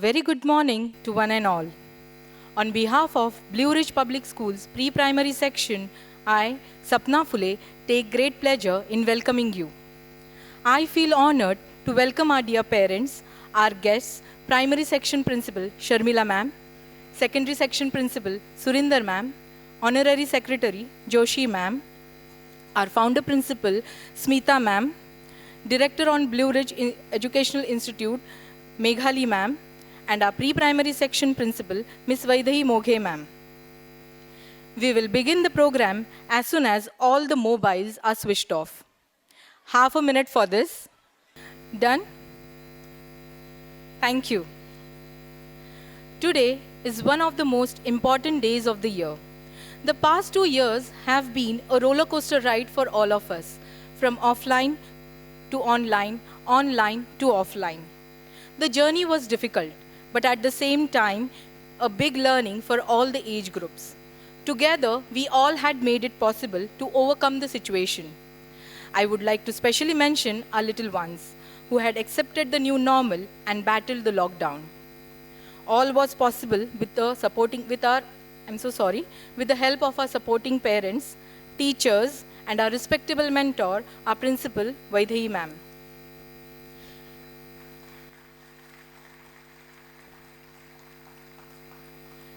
very good morning to one and all. On behalf of Blue Ridge Public Schools pre-primary section, I, Sapna Phule, take great pleasure in welcoming you. I feel honored to welcome our dear parents, our guests, primary section principal Sharmila ma'am, secondary section principal Surinder ma'am, honorary secretary Joshi ma'am, our founder principal Smita ma'am, director on Blue Ridge Educational Institute Meghali ma'am, and our pre-primary section principal Miss Vaidehi Moghe ma'am. We will begin the program as soon as all the mobiles are switched off. Half a minute for this. Done? Thank you. Today is one of the most important days of the year. The past 2 years have been a roller coaster ride for all of us, from offline to online, online to offline. The journey was difficult, but at the same time, a big learning for all the age groups. Together, we all had made it possible to overcome the situation. I would like to specially mention our little ones who had accepted the new normal and battled the lockdown. All was possible with the with the help of our supporting parents, teachers, and our respectable mentor, our principal, Vaidehi ma'am.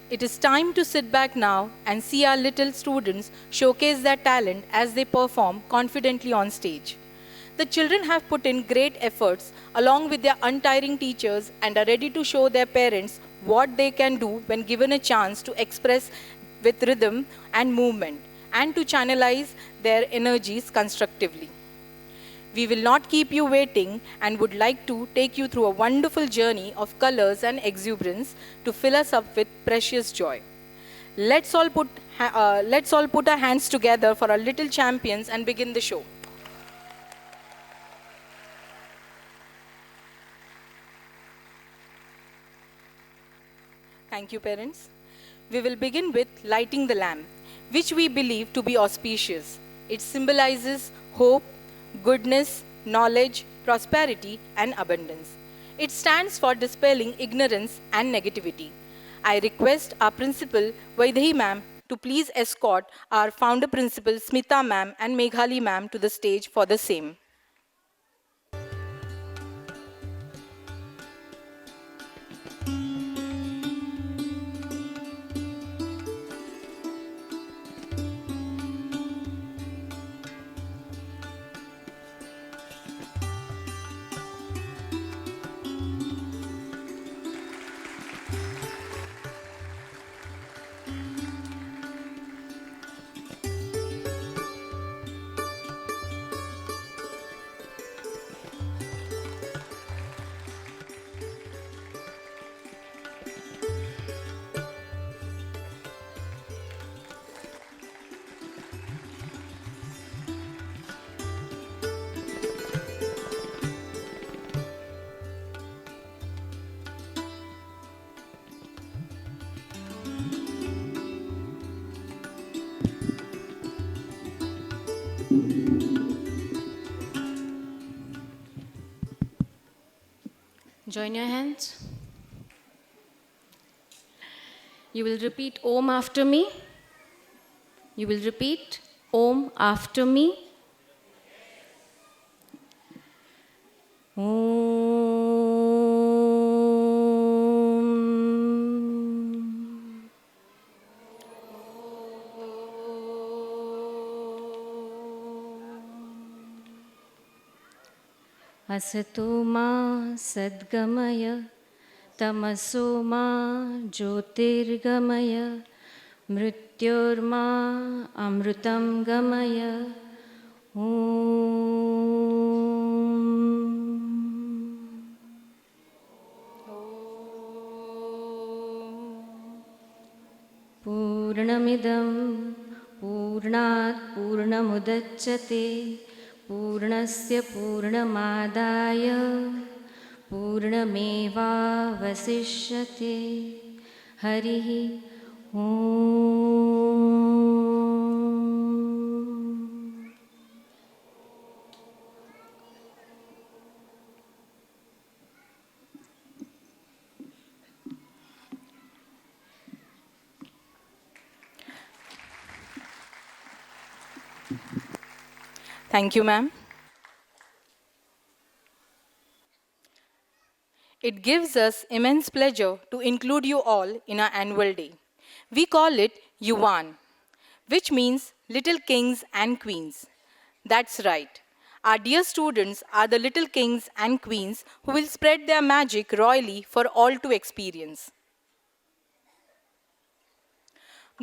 It is time to sit back now and see our little students showcase their talent as they perform confidently on stage. The children have put in great efforts along with their untiring teachers and are ready to show their parents what they can do when given a chance to express with rhythm and movement and to channelize their energies constructively. We will not keep you waiting and would like to take you through a wonderful journey of colors and exuberance to fill us up with precious joy. Let's all put our hands together for our little champions and begin the show. Thank you, parents. We will begin with lighting the lamp, which we believe to be auspicious. It symbolizes hope, goodness, knowledge, prosperity, and abundance. It stands for dispelling ignorance and negativity. I request our principal, Vaidehi ma'am, to please escort our founder principal, Smita ma'am, and Meghali ma'am to the stage for the same. Join your hands. You will repeat Om after me. You will repeat Om after me. Om. Asato ma sadgamaya tamaso ma jyotirgamaya mrityorma amrutam gamaya. Purnamidam purnat purnamudachyate पूर्णस्य पूर्णमादाय पूर्णमेवावशिष्यते. हरिः ओम्. Thank you, ma'am. It gives us immense pleasure to include you all in our annual day. We call it Yuvaan, which means little kings and queens. That's right. Our dear students are the little kings and queens who will spread their magic royally for all to experience.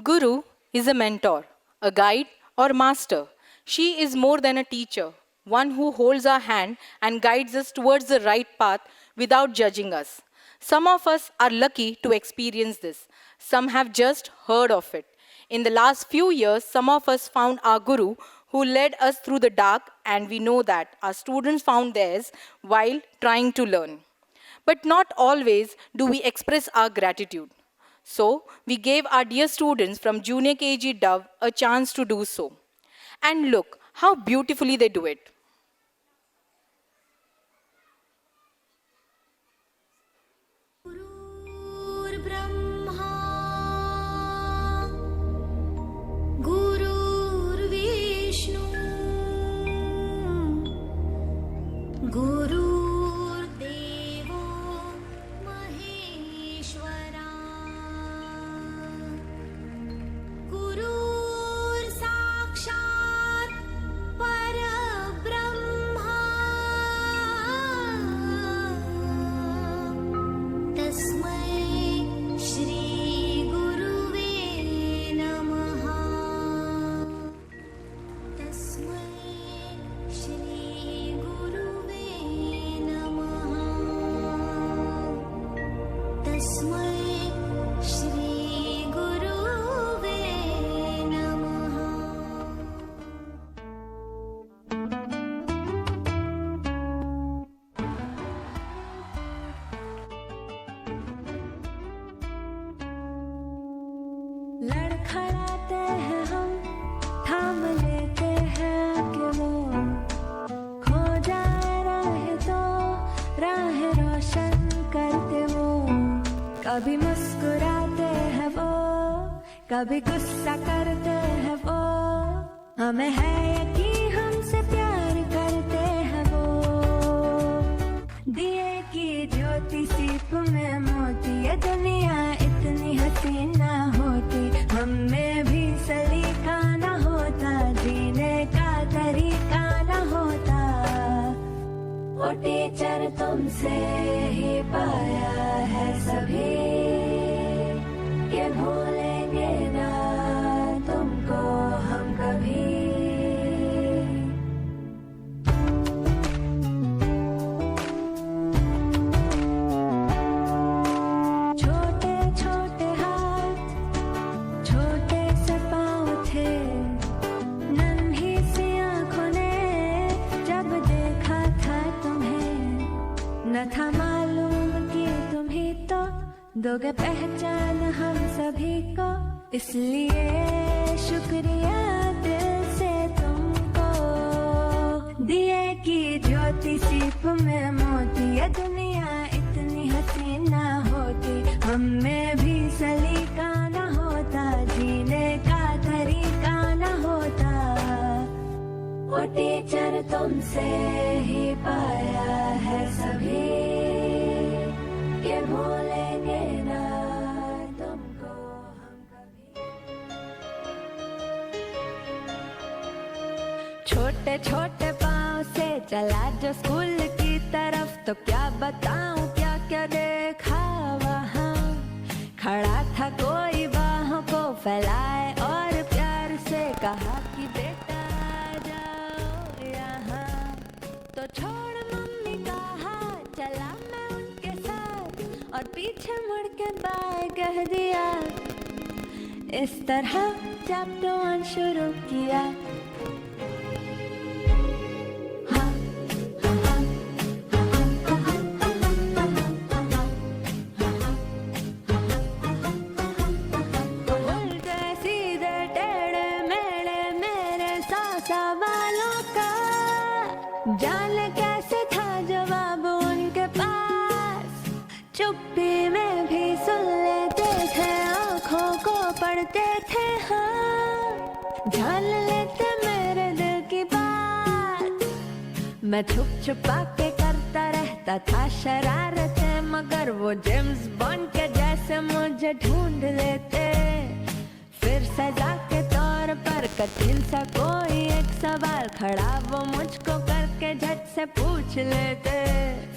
Guru is a mentor, a guide, or master. She is more than a teacher, one who holds our hand and guides us towards the right path without judging us. Some of us are lucky to experience this, some have just heard of it. In the last few years, some of us found our Guru who led us through the dark, and we know that our students found theirs while trying to learn. But not always do we express our gratitude. So, we gave our dear students from Junior KG Dove a chance to do so. And look how beautifully they do it. गुरुर्ब्रह्मा गुरुर्विष्णु गुरुर्देवो महेश्वरा गुरुर्साक्षात् परब्रह्मा तस्मै श्री गुरुवे नमः तस्मै श्री गुरुवे नमः तस्मै श्री गुरुवे नमः लड़खड़ाते हैं हम थाम लेते हैं कि वो खो जाए राह तो राह रोशन करते वो कभी मुस्कुराते हैं वो कभी गुस्सा करते हैं वो हमें है यकीन हमसे प्यार करते हैं वो दिए की ज्योति सीप में मोती ये दुनिया इतनी हसीन ना होती हम में भी सलीका न होता जीने का तरीका न होता वो टीचर तुमसे ही पाया है सभी ये भूलेंगे ना तुमको हम कभी छोटे छोटे हाथ छोटे से पाँव थे नन्ही सी आँखों ने जब देखा था तुम्हें न था मालूम कि तुम ही तो दोगे पहचान हम सभी को इसलिए शुक्रिया दिल से तुमको दिए की ज्योति सीप में मोती ये दुनिया इतनी हसीन ना होती हम में भी सलीका न होता जीने का तरीका न होता वो टीचर तुमसे ही पाया है सभी ये भूलेंगे ना तुमको हम कभी छोटे छोटे पाँव से चला जो स्कूल की तरफ तो क्या बताऊं क्या क्या देखा वहाँ खड़ा था कोई बाहों को फैलाए और प्यार से कहा कि बेटा आ जाओ यहाँ तो छोड़ मम्मी का हाथ चला मैं उनके साथ और पीछे मुड़ के बाय कह दिया इस तरह चैप्टर 1 शुरू किया उल्टे सीधे टेढ़े मेढ़े मेरे सौ सवालों का जाने कैसे था जवाब उनके पास चुप्पी में भी सुन लेते थे आँखों को पढ़ते थे हाँ जान लेते मेरे मैं छुप छुपा के करता रहता था शरारतें, मगर वो जेम्स बॉन्ड के जैसे मुझे ढूंढ लेते। फिर सजा के तौर पर कठिन सा कोई एक सवाल खड़ा वो मुझको करके झट से पूछ लेते।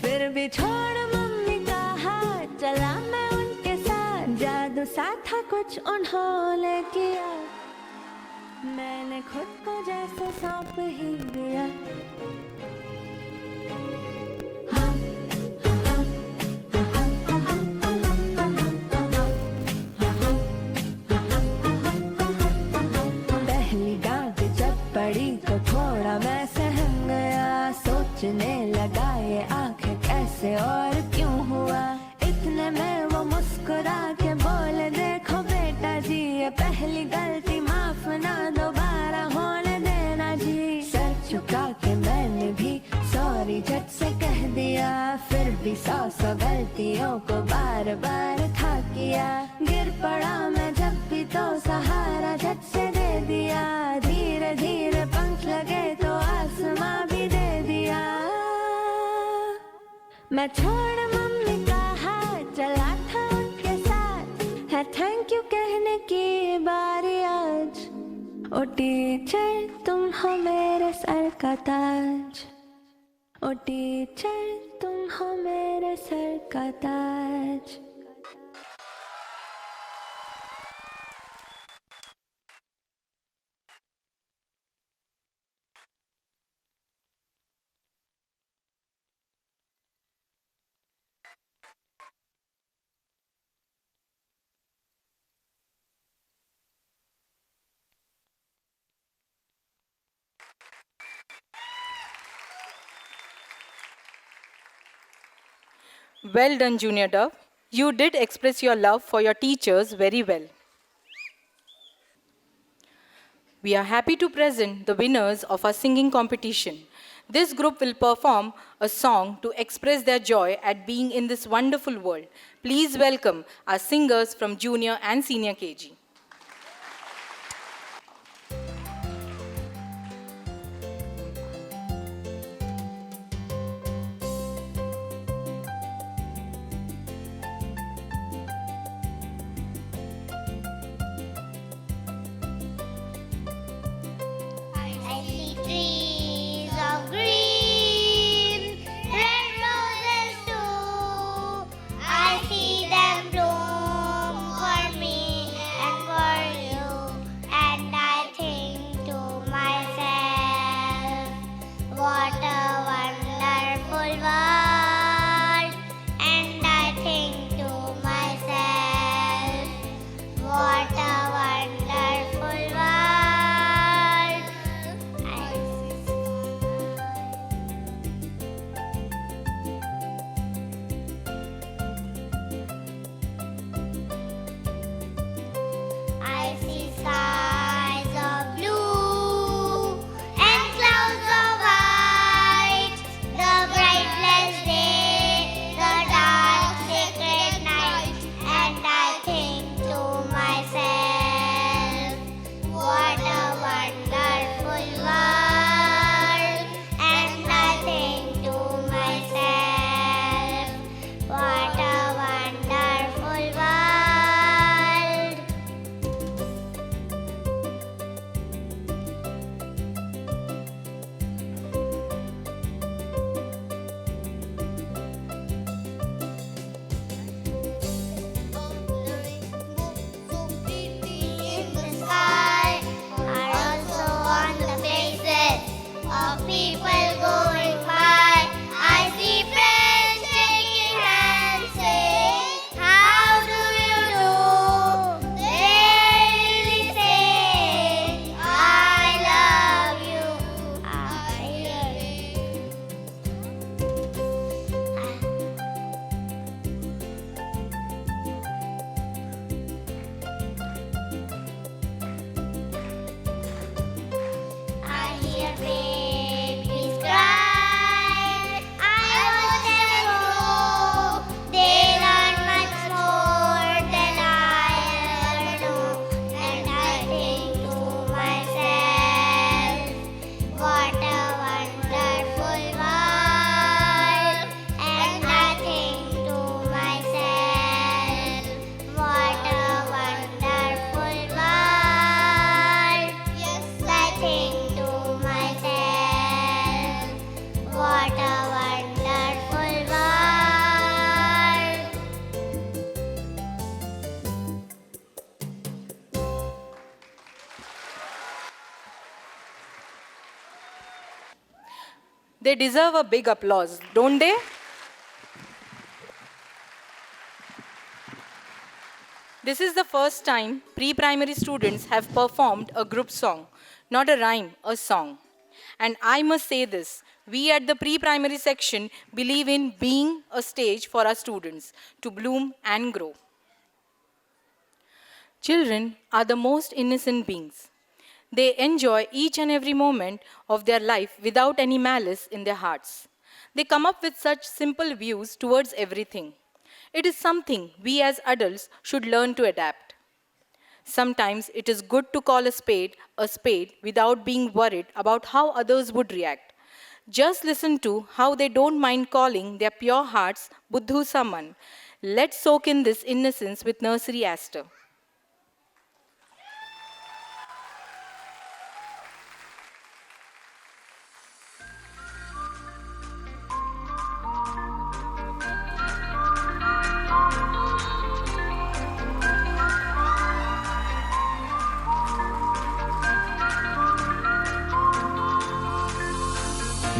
फिर भी छोड़ मम्मी का हाथ, चला मैं उनके साथ। जादू सा था कुछ उन्होंने किया, मैंने खुद को जैसे सौंप ही दिया। पहली डांट जब पड़ी तो थोड़ा मैं सहम गया, सोचने लगा ये आखिर कैसे और क्यों हुआ। इतने में वो मुस्कुरा के बोले, देखो बेटा जी ये पहली गलती, माफ ना दोबारा होने देना जी। सर झुका के मैंने भी सॉरी झट से कह दिया, फिर भी सौ गलतियों को बार बार था किया। गिर पड़ा मैं जब भी तो सहारा झट से दे दिया, धीरे धीरे पंख लगे तो आसमां भी दे दिया। मैं छोड़ मम्मी का हाथ, चला था उनके साथ, है थैंक यू कहने की बारी आज। ओ टीचर तुम हो मेरे सर का ताज, ओ टीचर तुम हो मेरे सर का ताज। Well done, Junior Dove. You did express your love for your teachers very well. We are happy to present the winners of our singing competition. This group will perform a song to express their joy at being in this wonderful world. Please welcome our singers from Junior and Senior KG. I see trees of green, red roses too. I see them bloom for me and They deserve a big applause, don't they? This is the first time pre-primary students have performed a group song, not a rhyme, a song. And I must say this, we at the pre-primary section believe in being a stage for our students to bloom and grow. Children are the most innocent beings. They enjoy each and every moment of their life without any malice in their hearts. They come up with such simple views towards everything. It is something we as adults should learn to adapt. Sometimes it is good to call a spade without being worried about how others would react. Just listen to how they don't mind calling their pure hearts Buddhu Saman. Let's soak in this innocence with Nursery Aster.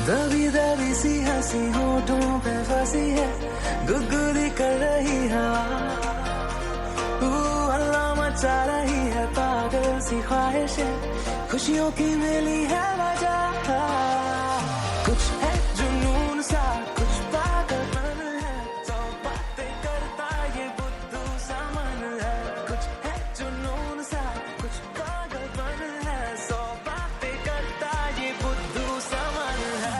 दबी दबी सी हंसी होठों पे फंसी है गुदगुदी कर रही हवा हल्ला मचा रही है पागल सी ख्वाहिशें खुशियों की मिली है वजह कुछ है जुनून सा कुछ पागलपन है सौ बातें करता ये बुद्धू सा मन है कुछ है जुनून सा कुछ पागलपन है सौ बातें करता ये बुद्धू सा मन है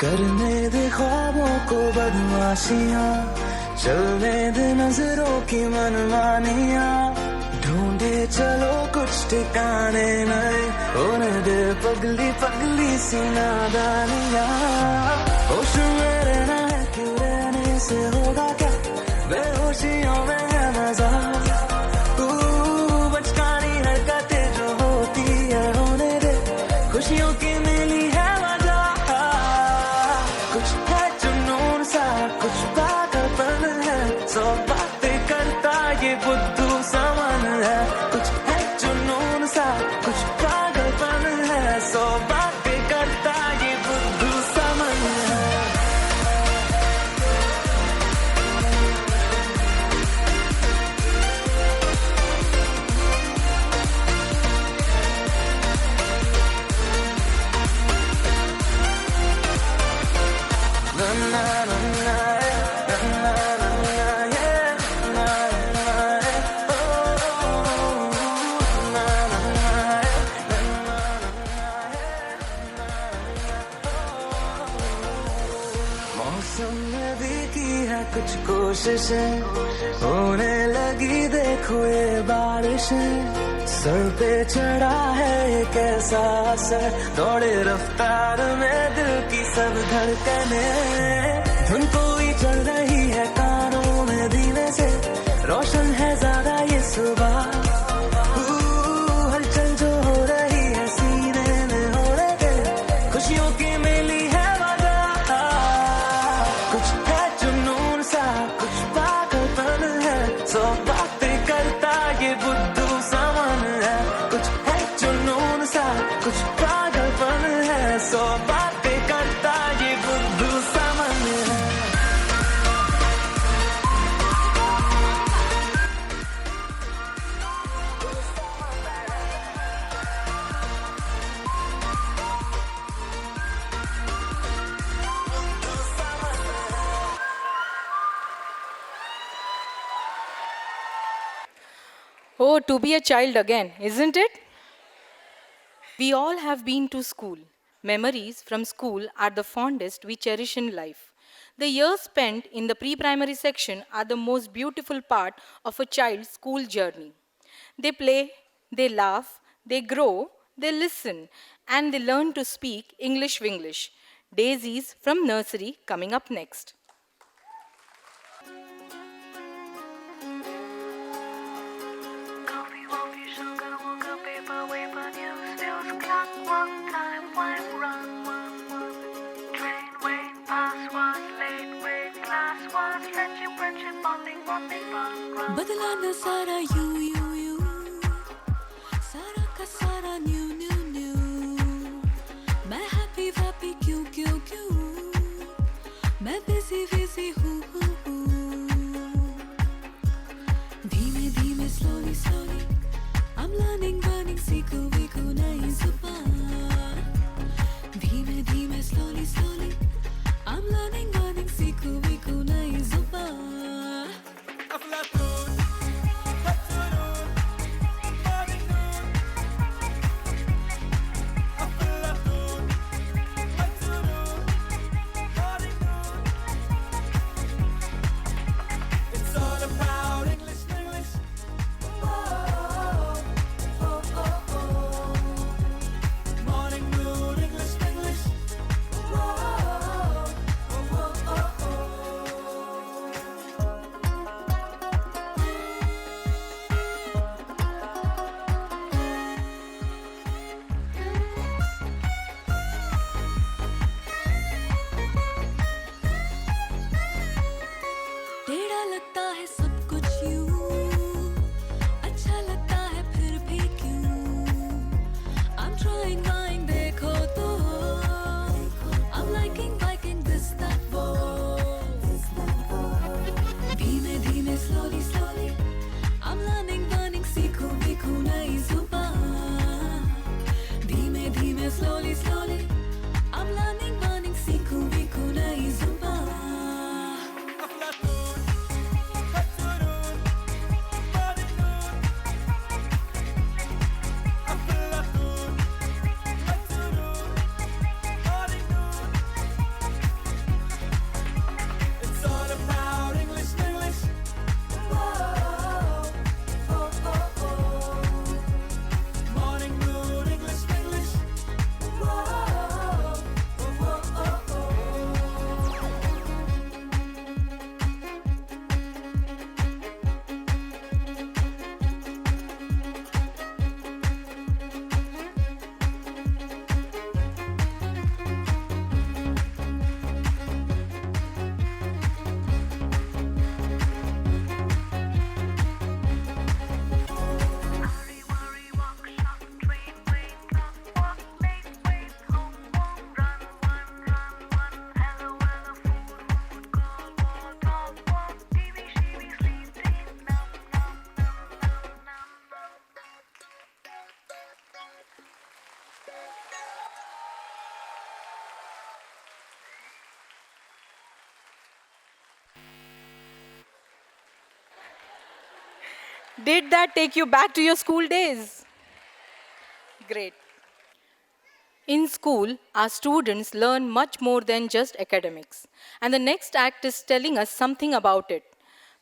करने दे ख्वाबों को बदमाशियां चलने दे नजरों की मनमानियां ढूंढे चलो कुछ ठिकाने नए होने दे पगली पगली सी नादानियां होश में रहना है क्यों रहने से होगा क्या बेहोशियों में है मजा बचकानी हरकतें जो होती है होने दे खुशियों की मिली है कुछ पागलपन है सौ बातें करता ये बुद्धू सा मन है कुछ है जुनून सा कुछ पागलपन है सौ बातें करता ये बुद्धू सा मन है मौसम ने भी की है कुछ कोशिशें होने लगी देखो ये बारिशें सर पे चढ़ा है एक ऐसा असर दौड़े रफ्तार में दिल की सब धड़कने धुन कोई चल रही है कानों में धीमे से रोशन है ज्यादा ये सुबह हलचल जो हो रही है सीने में हो रहे खुशियों की मिली है वजह कुछ है जुनून सा कुछ पागलपन है सौ बातें करता ये बुद्धू सा मन है कुछ है जुनून सा कुछ पागलपन है सौ बातें करता ये बुद्धू सा मन है Oh, to be a child again, isn't it? We all have been to school. Memories from school are the fondest we cherish in life. The years spent in the pre-primary section are the most beautiful part of a child's school journey. They play, they laugh, they grow, they listen, and they learn to speak English Winglish. Daisies from nursery coming up next. Coffee, sugar, paper, news, clock, one time, one run. बदला न सारा you you you, सारा का सारा new new new, मैं happy वैप्पी क्यों क्यों क्यों, मैं बिजी बिजी हूँ धीमे धीमे slowly slowly I'm learning burning सीखूं वीखूं नई जुबान धीमे धीमे slowly slowly I'm learning burning सीखूं वीखूं नई जुबान टेढ़ा लगता है सब कुछ यूं अच्छा लगता है फिर भी क्यों I'm trying trying देखो तो I'm liking liking this that वो धीमे धीमे slowly slowly I'm learning learning सीखूं वीखूं नई जुबान धीमे धीमे slowly slowly I'm learning learning सीखूं वीखूं नई जुबान Did that take you back to your school days? Great. In school, our students learn much more than just academics. And the next act is telling us something about it.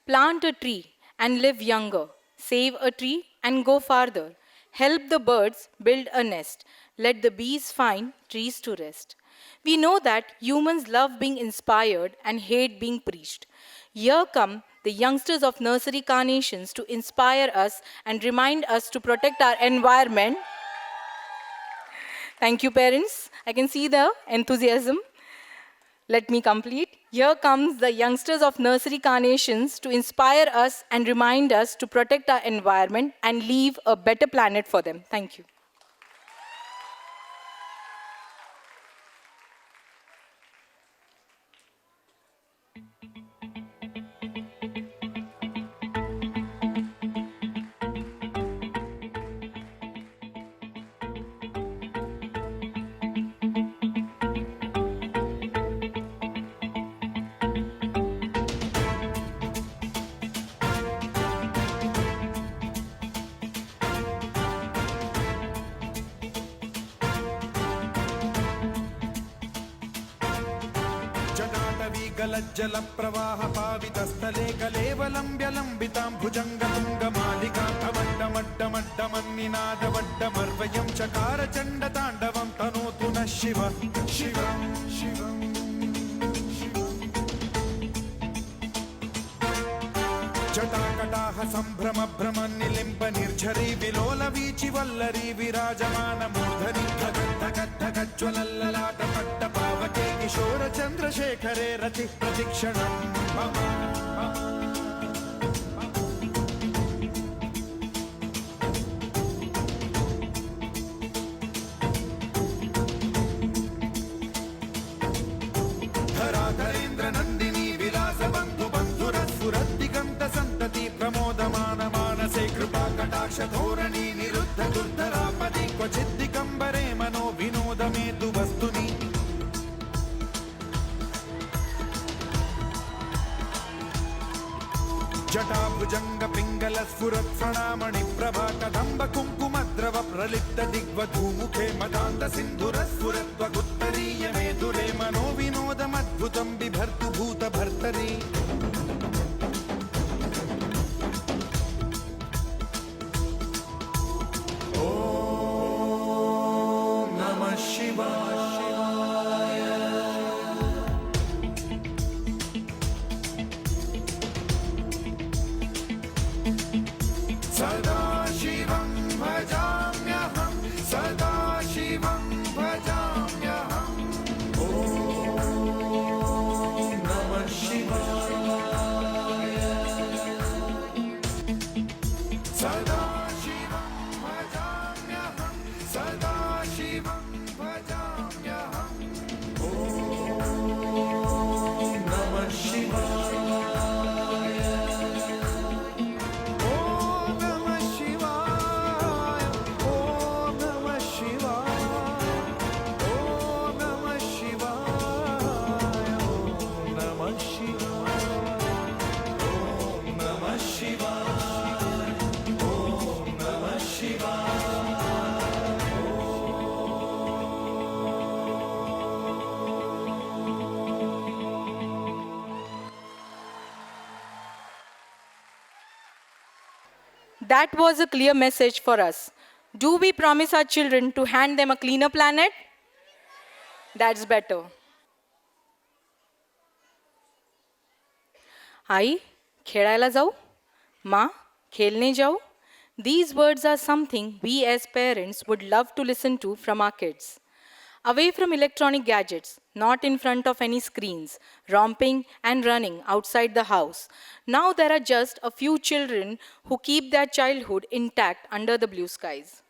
Plant a tree and live younger. Save a tree and go farther. Help the birds build a nest. Let the bees find trees to rest. We know that humans love being inspired and hate being preached. Here come the youngsters of nursery carnations to inspire us and remind us to protect our environment. Thank you, parents. I can see the enthusiasm. Let me complete. Here comes the youngsters of nursery carnations to inspire us and remind us to protect our environment and leave a better planet for them. Thank you. जल प्रवाह पावितस्थले कलेवलम्ब्य लम्बितां भुजङ्गतुङ्गमालिकान्तवड्डमड्डमड्डमन्निनादवड्डमर्वयं चकार चण्डताण्डवं तनोतु नः शिवः शिवं शिवम् जटाकटाह सम्भ्रम भ्रमन्निलिम्ब निर्झरी विलोल वीचि वल्लरी विराजमान मूर्धनि धगद्धगद्धगज्ज्वलल्ललाट पट्ट पावके किशोर चन्द्रशेखरे रति प्रशिक्षणम् क्वचित् दिगम्बरे मनो विनोदमेतु वस्तुनि जटाभुजंग पिंगल स्फुरत् प्रणामणि प्रभा कदम्ब कुङ्कुमद्रव प्रलिप्त दिग्वधूमुखे मदान्त सिन्धुर स्फुरत्वगुत्तरीय मेधुरे मनो विनोदमद्भुतं बिभर्तु भूत भर्तरि ॐ नमः शिवाय सदा शिवं भजाम्यहं सदा शिवं भजाम्यहम् ॐ नमः शिवाय सदा शिवं भजाम्यहं सदा शिवं भजाम्यहम् ॐ नमः शिवाय That was a clear message for us. Do we promise our children to hand them a cleaner planet? That's better. आई, खेळायला जाऊ? माँ, खेलने जाऊ? These words are something we as parents would love to listen to from our kids. Away from electronic gadgets, not in front of any screens, romping and running outside the house. Now there are just a few children who keep their childhood intact under the blue skies.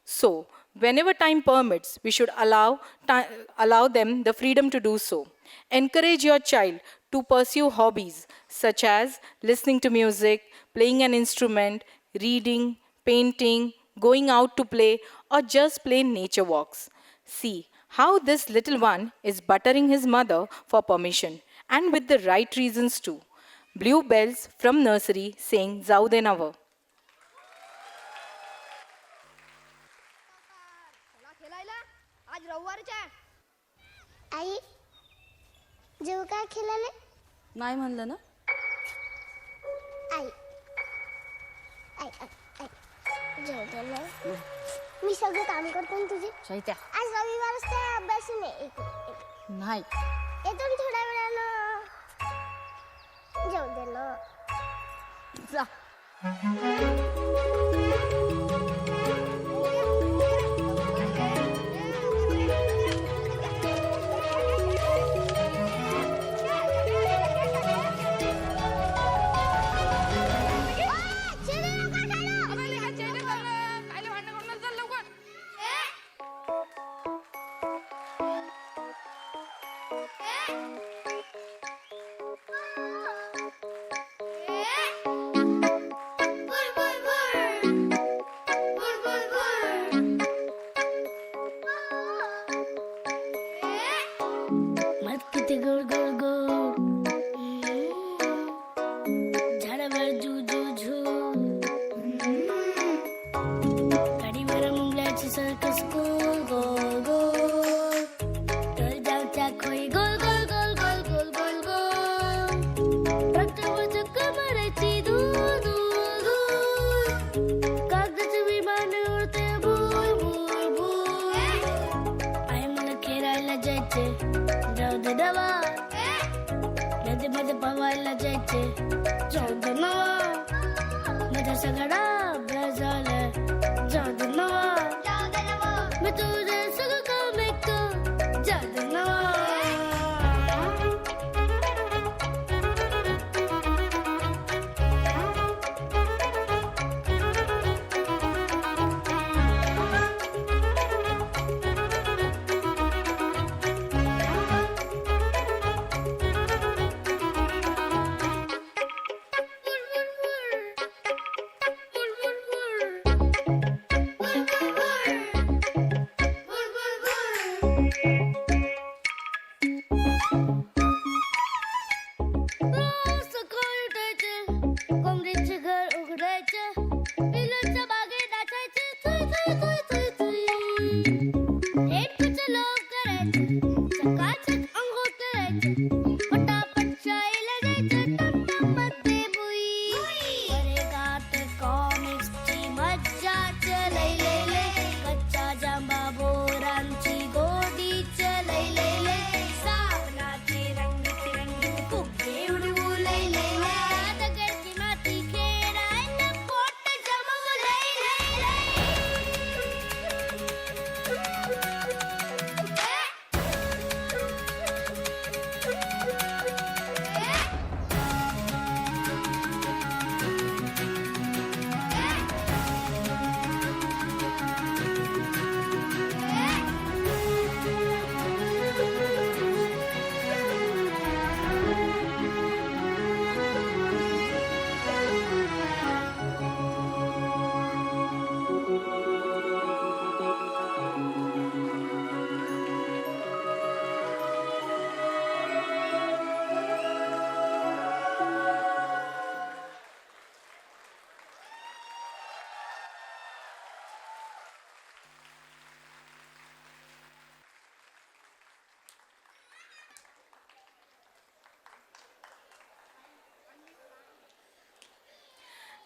So, whenever time permits, we should allow them the freedom to do so. Encourage your child to pursue hobbies such as listening to music, playing an instrument, reading, painting, going out to play, or just plain nature walks. See how this little one is buttering his mother for permission, and with the right reasons too. Blue bells from nursery saying जाऊ दे नवं. आज रविवारचा आई जेव काय खेळाले नाही म्हणलं ना. आई आई आई जेव त्याला मी सगळं काम करतो ना तुझे शैत्या आज रविवार असते अभ्यास नाही नाही येतो मी थोड्या वेळानं जेव दे ना जा.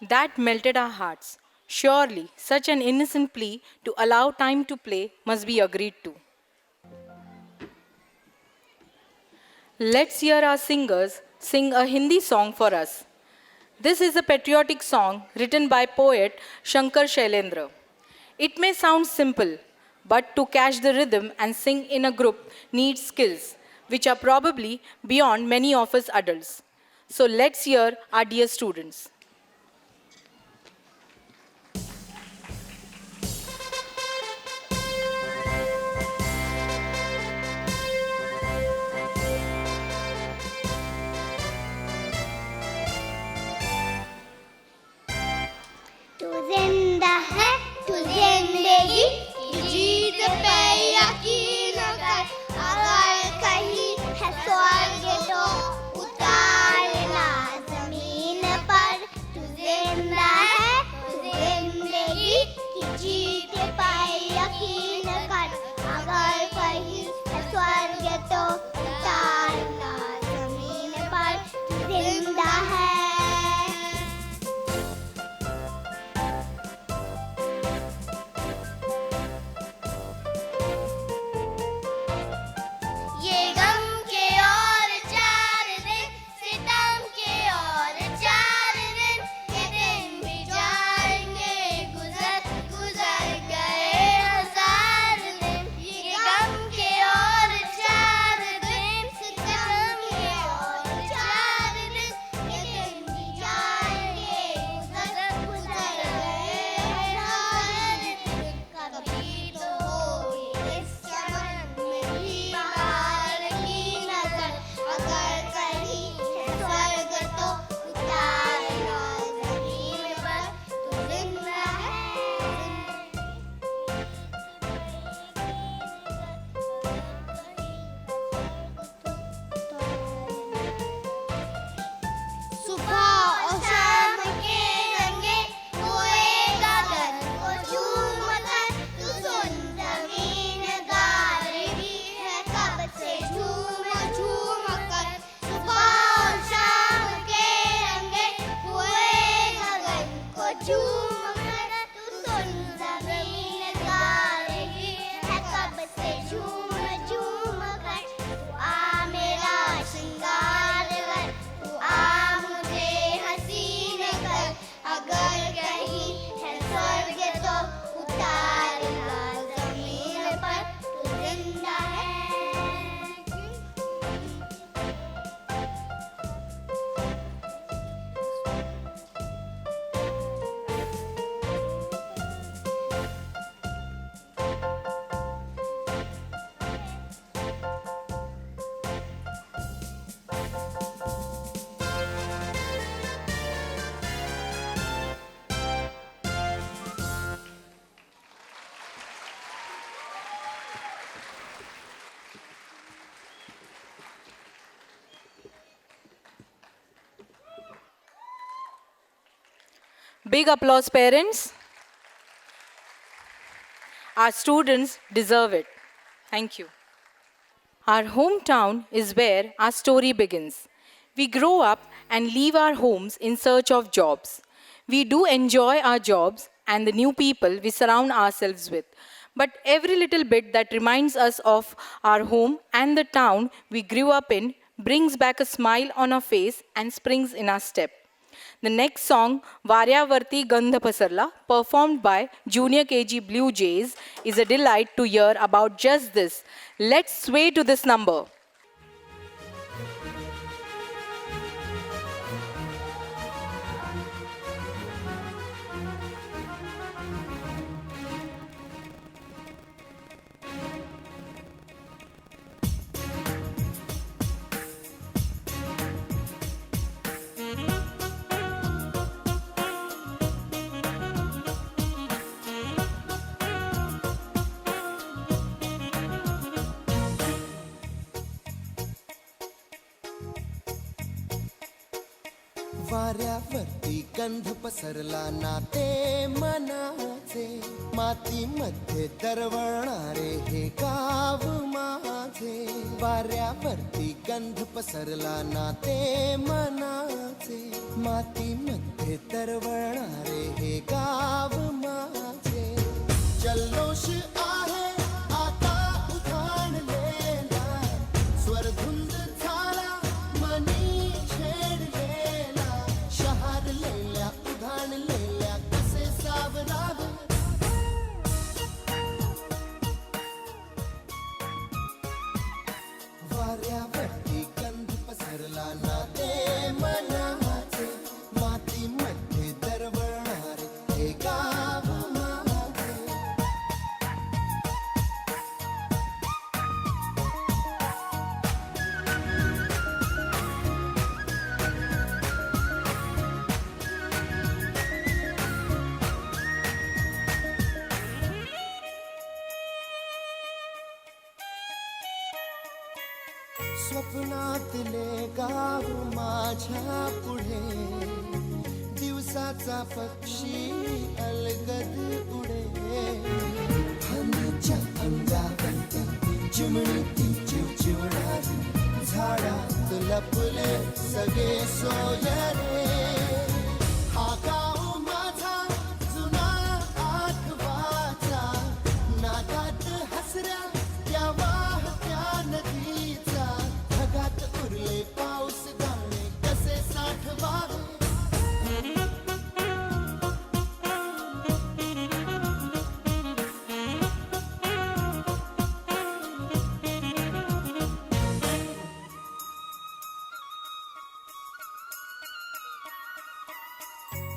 That melted our hearts. Surely, such an innocent plea to allow time to play must be agreed to. Let's hear our singers sing a Hindi song for us. This is a patriotic song written by poet Shankar Shailendra. It may sound simple, but to catch the rhythm and sing in a group needs skills, which are probably beyond many of us adults. So let's hear our dear students. तू जिंदा है तू जिंदगी की जीत पे यकीन कर अगर कहीं है स्वर्ग तो उतारना जमीन पर तू जिंदा है तू जिंदगी की जीत पे यकीन कर अगर कहीं है स्वर्ग तो उतारना जमीन पर तू जिंदा है ये गम के और 4 दिन सितम के और 4 दिन ये दिन भी जाएंगे गुजर गुजर गए 1000 दिन ये गम के और 4 दिन सितम के और 4 दिन ये दिन भी जाएंगे गुजर गुजर गए 1000 दिन कभी तो होगी इस चमन में भी बाहर की नजर अगर कहीं है स्वर्ग तो उतारना जमीन पर तू जिंदा सुबह और शाम के रंगे होएगा गगन को झूम कर तू सुन जमीन गा रही है कब से झूम झूम कर सुबह और शाम के रंगे होएगा गगन को झूम कर तू सुन जमीन गा रही है कब से झूम झूम कर तू आ मेरा श्रृंगार कर तू आ मुझे हसीन कर अगर कहीं है स्वर्ग तो उतारना जमीन पर तू जिंदा है Big applause, parents. Our students deserve it. Thank you. Our hometown is where our story begins. We grow up and leave our homes in search of jobs. We do enjoy our jobs and the new people we surround ourselves with. But every little bit that reminds us of our home and the town we grew up in brings back a smile on our face and springs in our step. The next song, Varyavarti Gandha Pasarla, performed by Junior KG Blue Jays, is a delight to hear about just this. Let's sway to this number. वाऱ्यावरती गंध पसरला नाते मनात माझे मातीमध्ये दरवळणारे हे गाव माझे वाऱ्यावरती गंध पसरला ना ते मनाचे मातीमध्ये दरवळणारे हे गाव माझे जल्लोष आहे आता उधाणलेला स्वरधुंद झाला मनी छेडलेला शहारलेल्या उधाणलेल्या कसे सावरावे वाऱ्यावरती गंध पसरला ना ते मनाचे मातीमध्ये दरवळणारे हे गाव माझे स्वप्नातले गाव माझ्या पुढे दिवसाचा पक्षी अलगद उडे हनीच्या अंगावरती चिमणीती चिवचिवणारी झाडात लपले सगळे सोयरे हा गाव माझा जुना आठवाचा नागात हसऱ्या त्या वाहत्या नदीचा ढगात उरले पाऊस गाणे कसे साठवावे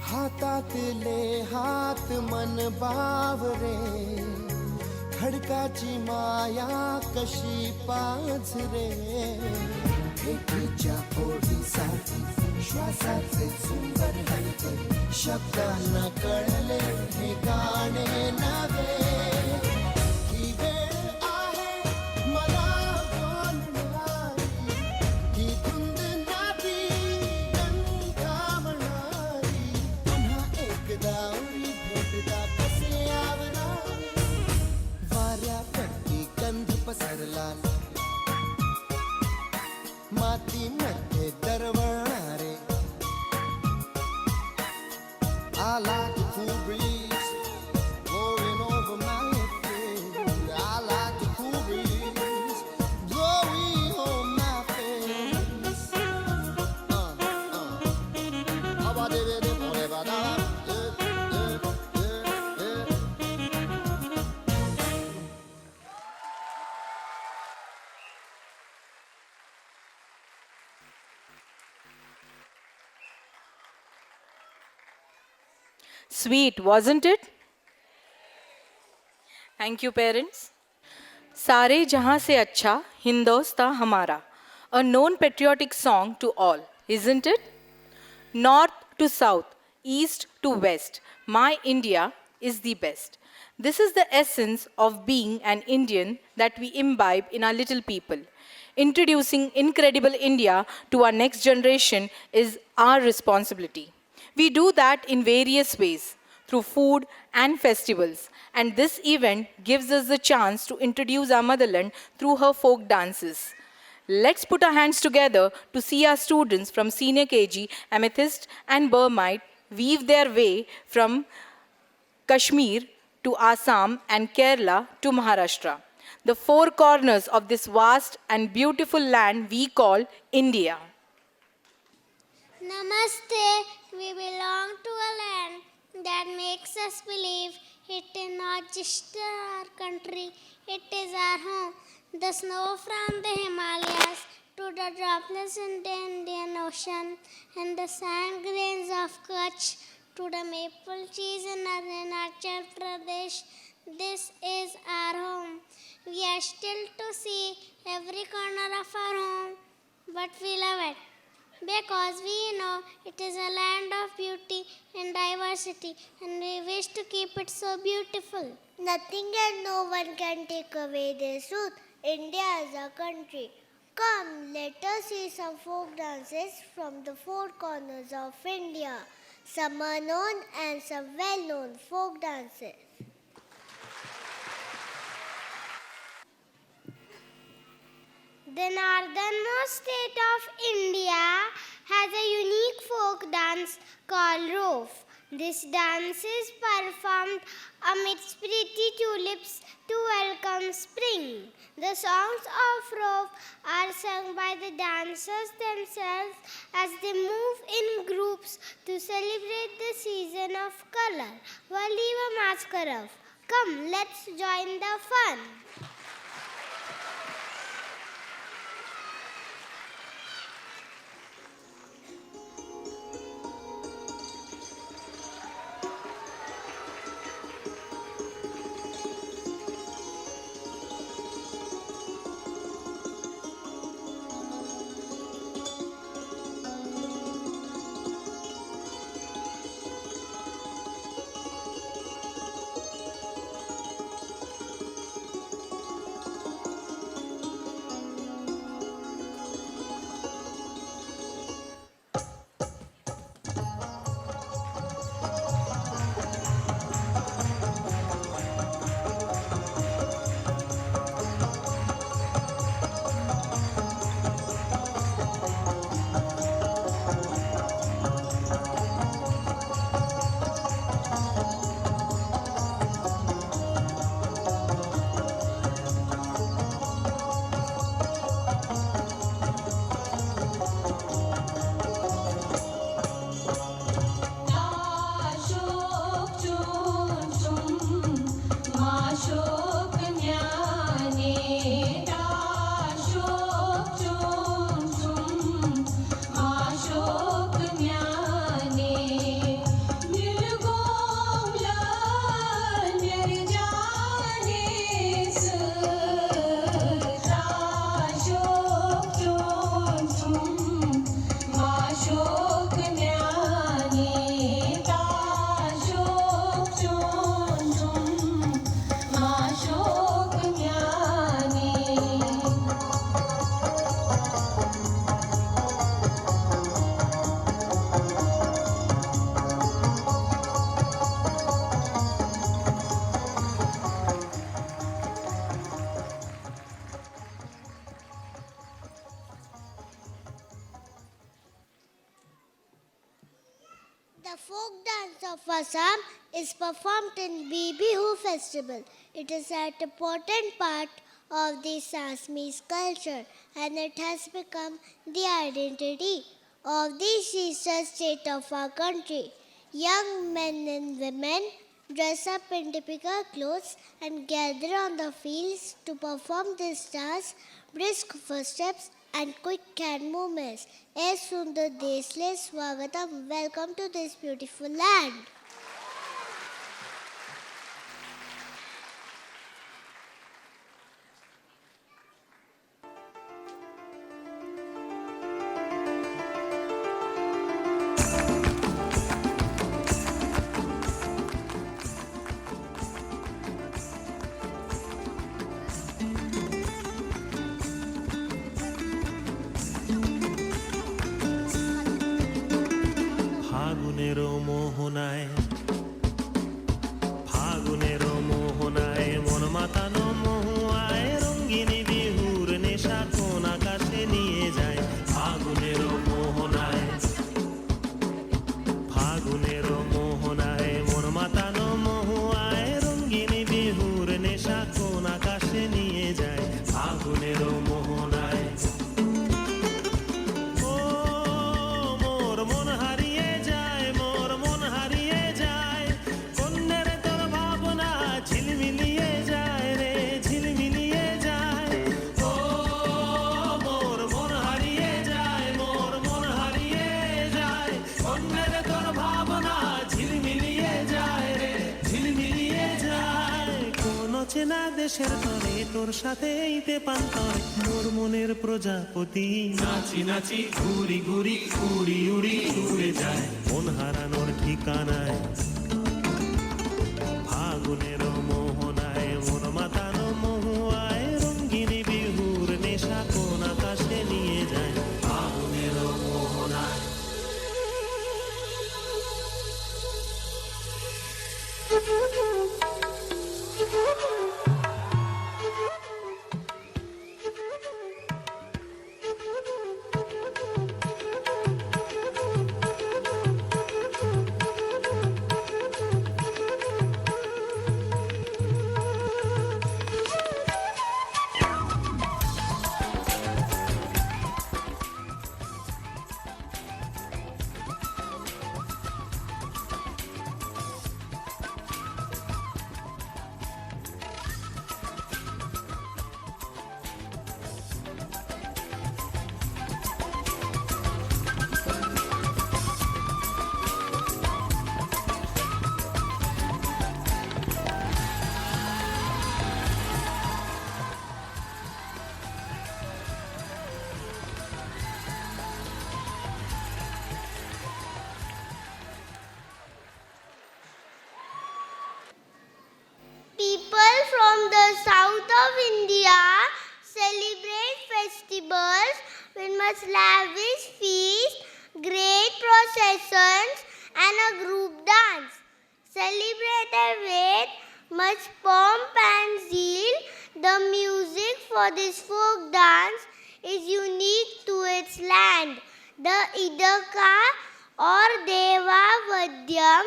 हातातले हात मन बावरे खडकाची माया कशी पाझरे भेटीच्या ओढीसाठी श्वासाचे सुंदर हलके शब्दांना कळले हे गाणे नवे ही वेळ आहे मला बोलणारी ही धुंद नाती गंधावणारी पुन्हा एकदा उरी भेटदा कसे आवरावे वाऱ्यावरती गंध पसरला मातीमध्ये दरवळणारे I like the cool breeze blowing over my face. I like the cool breeze blowing on my face. Sweet, wasn't it? Thank you, parents. Sare Jahan Se Acha Hindostan Hamara, a known patriotic song to all, isn't it? North to south, east to west, my India is the best. This is the essence of being an Indian that we imbibe in our little people. Introducing incredible India to our next generation is our responsibility. We do that in various ways, through food and festivals. And this event gives us the chance to introduce our motherland through her folk dances. Let's put our hands together to see our students from Senior KG, Amethyst and Burmite weave their way from Kashmir to Assam and Kerala to Maharashtra. The four corners of this vast and beautiful land we call India. Namaste. We belong to a land that makes us believe it is not just our country, it is our home. The snow from the Himalayas to the droplets in the Indian Ocean and the sand grains of Kutch to the maple trees in Arunachal Pradesh. This is our home. We are still to see every corner of our home, but we love it because we know it is a land of beauty and diversity, and we wish to keep it so beautiful. Nothing and no one can take away this truth. India is a country. Come, let us see some folk dances from the four corners of India. some unknown and some well-known folk dances. The northernmost state of India has a unique folk dance called Roof. This dance is performed amidst pretty tulips to welcome spring. The songs of Roof are sung by the dancers themselves as they move in groups to celebrate the season of color. Waliva Maskarov. Come, let's join the fun. The folk dance of Assam is performed in Bibihu festival. It is an important part of the Assamese culture and it has become the identity of the sister state of our country. Young men and women dress up in typical clothes and gather on the fields to perform this dance, brisk footsteps and quick hand movements. A Sundar Desle Swagatam, welcome to this beautiful land. দেশের তরে তোর সাথে এইতে পান্তরে তোর মনের প্রজাপতি নাচি নাচি ঘুরি ঘুরি উড়ি উড়ি উড়ে যায় মন হারানোর ঠিকানায় ফাগুনের মোহনায় মন মাতানো মহুয়ায় রঙ্গিনী বিহুর নেশা কোন আকাশে নিয়ে যায় ফাগুনের মোহনায় Christmas lavish feast, great processions, and a group dance. Celebrated with much pomp and zeal, the music for this folk dance is unique to its land. The Idaka or Deva Vadyam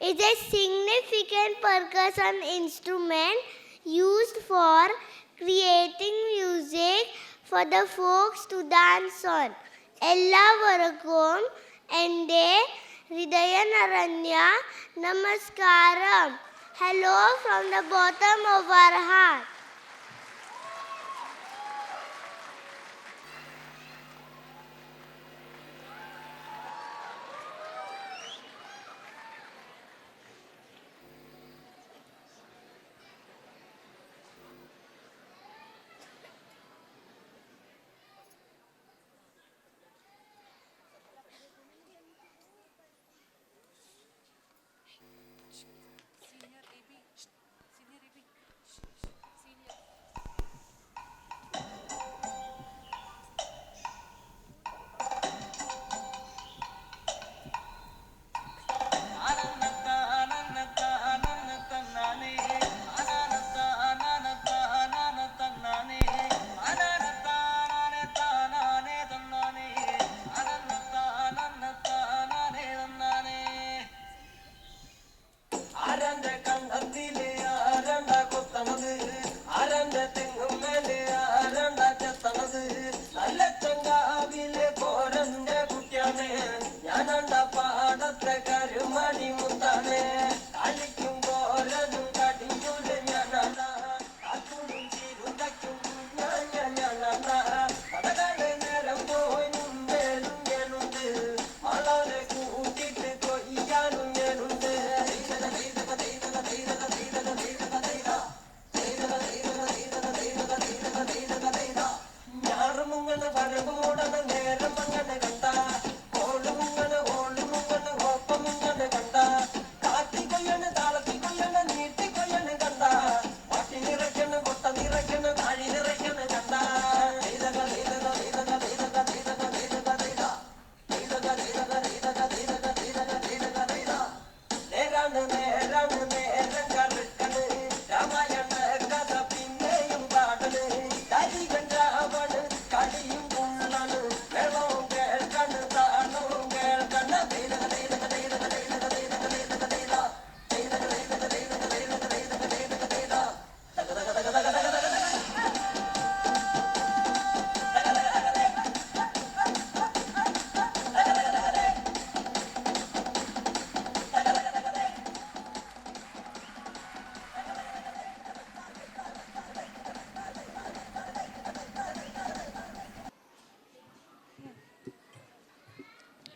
is a significant percussion instrument used for creating music for the folks to dance on. Ellavarakkum ende Hridayanaranya Namaskaram. Hello from the bottom of our heart.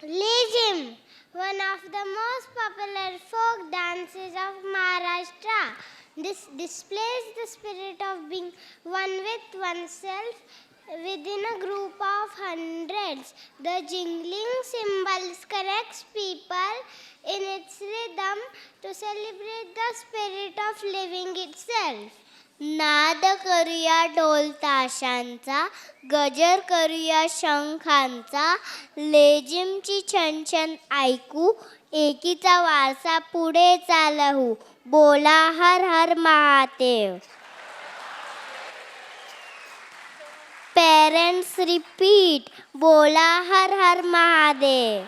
Lejim, one of the most popular folk dances of Maharashtra. This displays the spirit of being one with oneself within a group of hundreds. The jingling cymbals corrects people in its rhythm to celebrate the spirit of living itself. नाद करूया ढोल ताशांचा, गजर करूया शंखांचा, लेझिमची छनछन ऐकू, एकीचा वारसा पुढे चालवू, बोला हर हर Mahadev. Parents repeat, बोला हर हर Mahadev.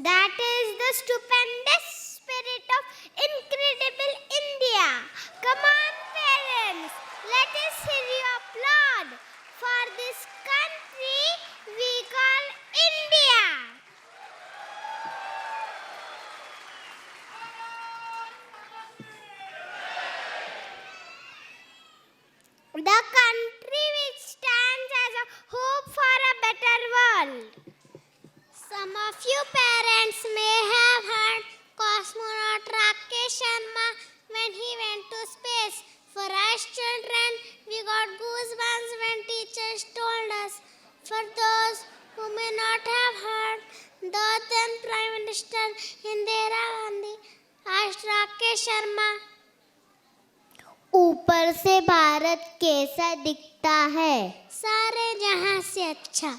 That is the stupendous spirit of incredible India. Come on, parents, let us hear you applaud for this country we call India. The country which stands as a hope for a better world. Some of you parents may have heard cosmonaut Rakesh Sharma when he went to space. For us children, we got goosebumps when teachers told us. For those who may not have heard, the then Prime Minister Indira Gandhi asked Rakesh Sharma, ऊपर से भारत कैसा दिखता है? सारे जहां से अच्छा.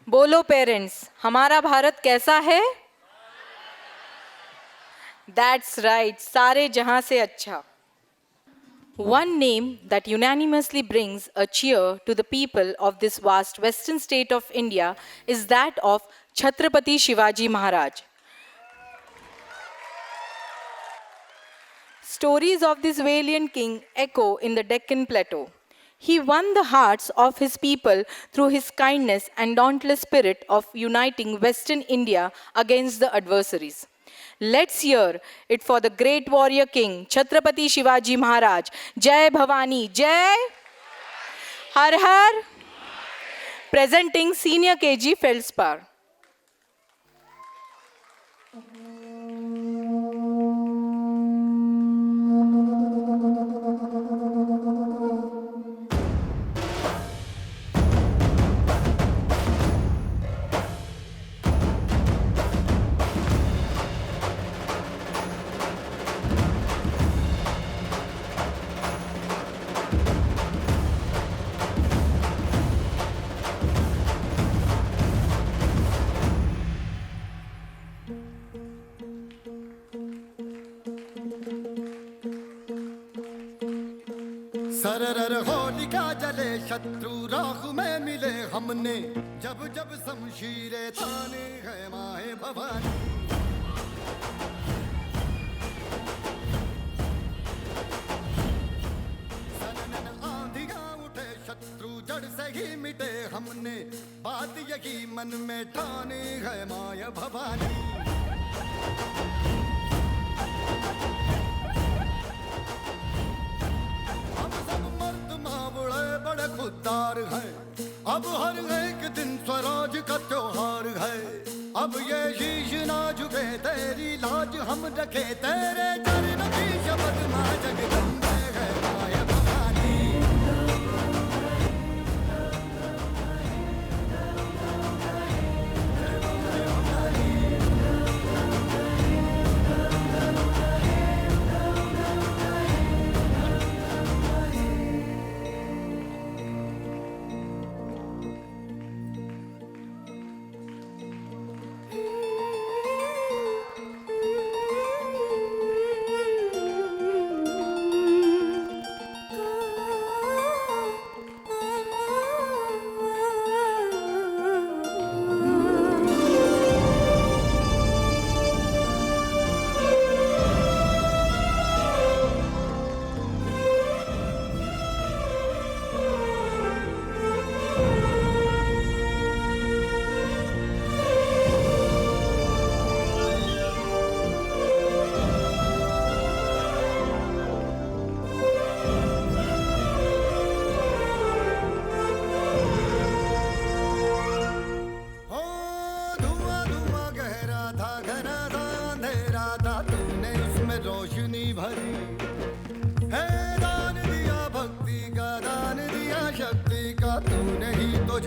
बोलो पेरेंट्स, हमारा भारत कैसा है? That's right, सारे जहां से अच्छा. One name that unanimously brings a cheer to the people of this vast western state of India is that of Chhatrapati Shivaji Maharaj. Stories of this valiant king echo in the Deccan Plateau. He won the hearts of his people through his kindness and dauntless spirit of uniting Western India against the adversaries. Let's hear it for the great warrior king, Chhatrapati Shivaji Maharaj. Jai Bhavani, Jai! Har Har! Presenting Senior KG Feldspar. सरर होलिका जले शत्रु राह में मिले हमने जब जब शमशीरे ताने है माए भवानी सनन आंधियां उठे शत्रु जड़ से ही मिटे हमने बात यही मन में ठाने है माए भवानी बड़े खुददार हैं अब हर एक दिन स्वराज का त्योहार है अब ये शीश ना झुके तेरी लाज हम रखे तेरे चरण की शपथ मां जगदम्बे है माया भवानी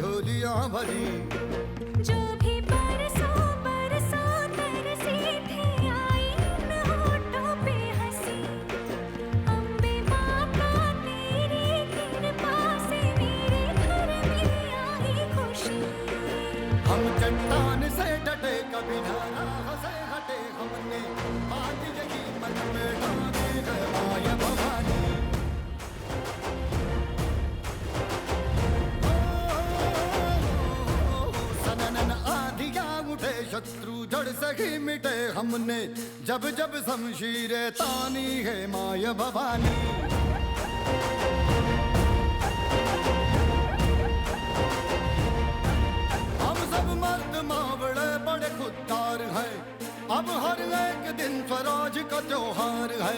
झोलियां भरी जो भी बरसों बरसों तरसी थी आई उन होठों पे हंसी अम्बे माता तेरी कृपा से मेरे घर में आई खुशी हम चट्टान से डटे कभी ना राह से हटे हमने बात यही मन में ठानी है माया भवानी सनन आधिया उठे शत्रु जड़ से ही मिटे हमने जब जब शमशीरें तानी है माया भवानी हम सब मर्द मावड़े बड़े खुददार हैं अब हर एक दिन स्वराज का त्योहार है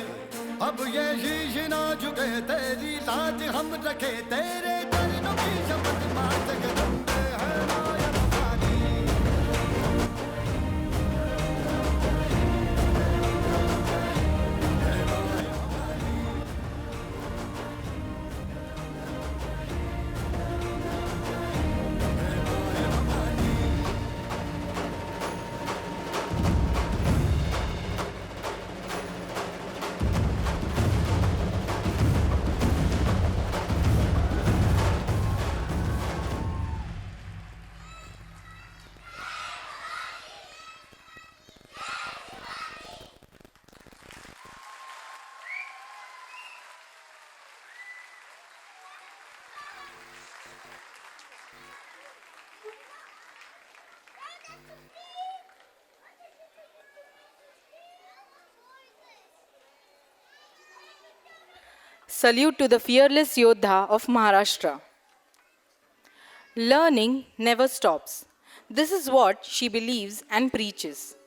अब ये शीश ना झुके तेरी लाज हम रखे तेरे चरणों की शपथ मां जगदम्बे है माया Bhavani Salute to the fearless Yodha of Maharashtra. Learning never stops. This is what she believes and preaches.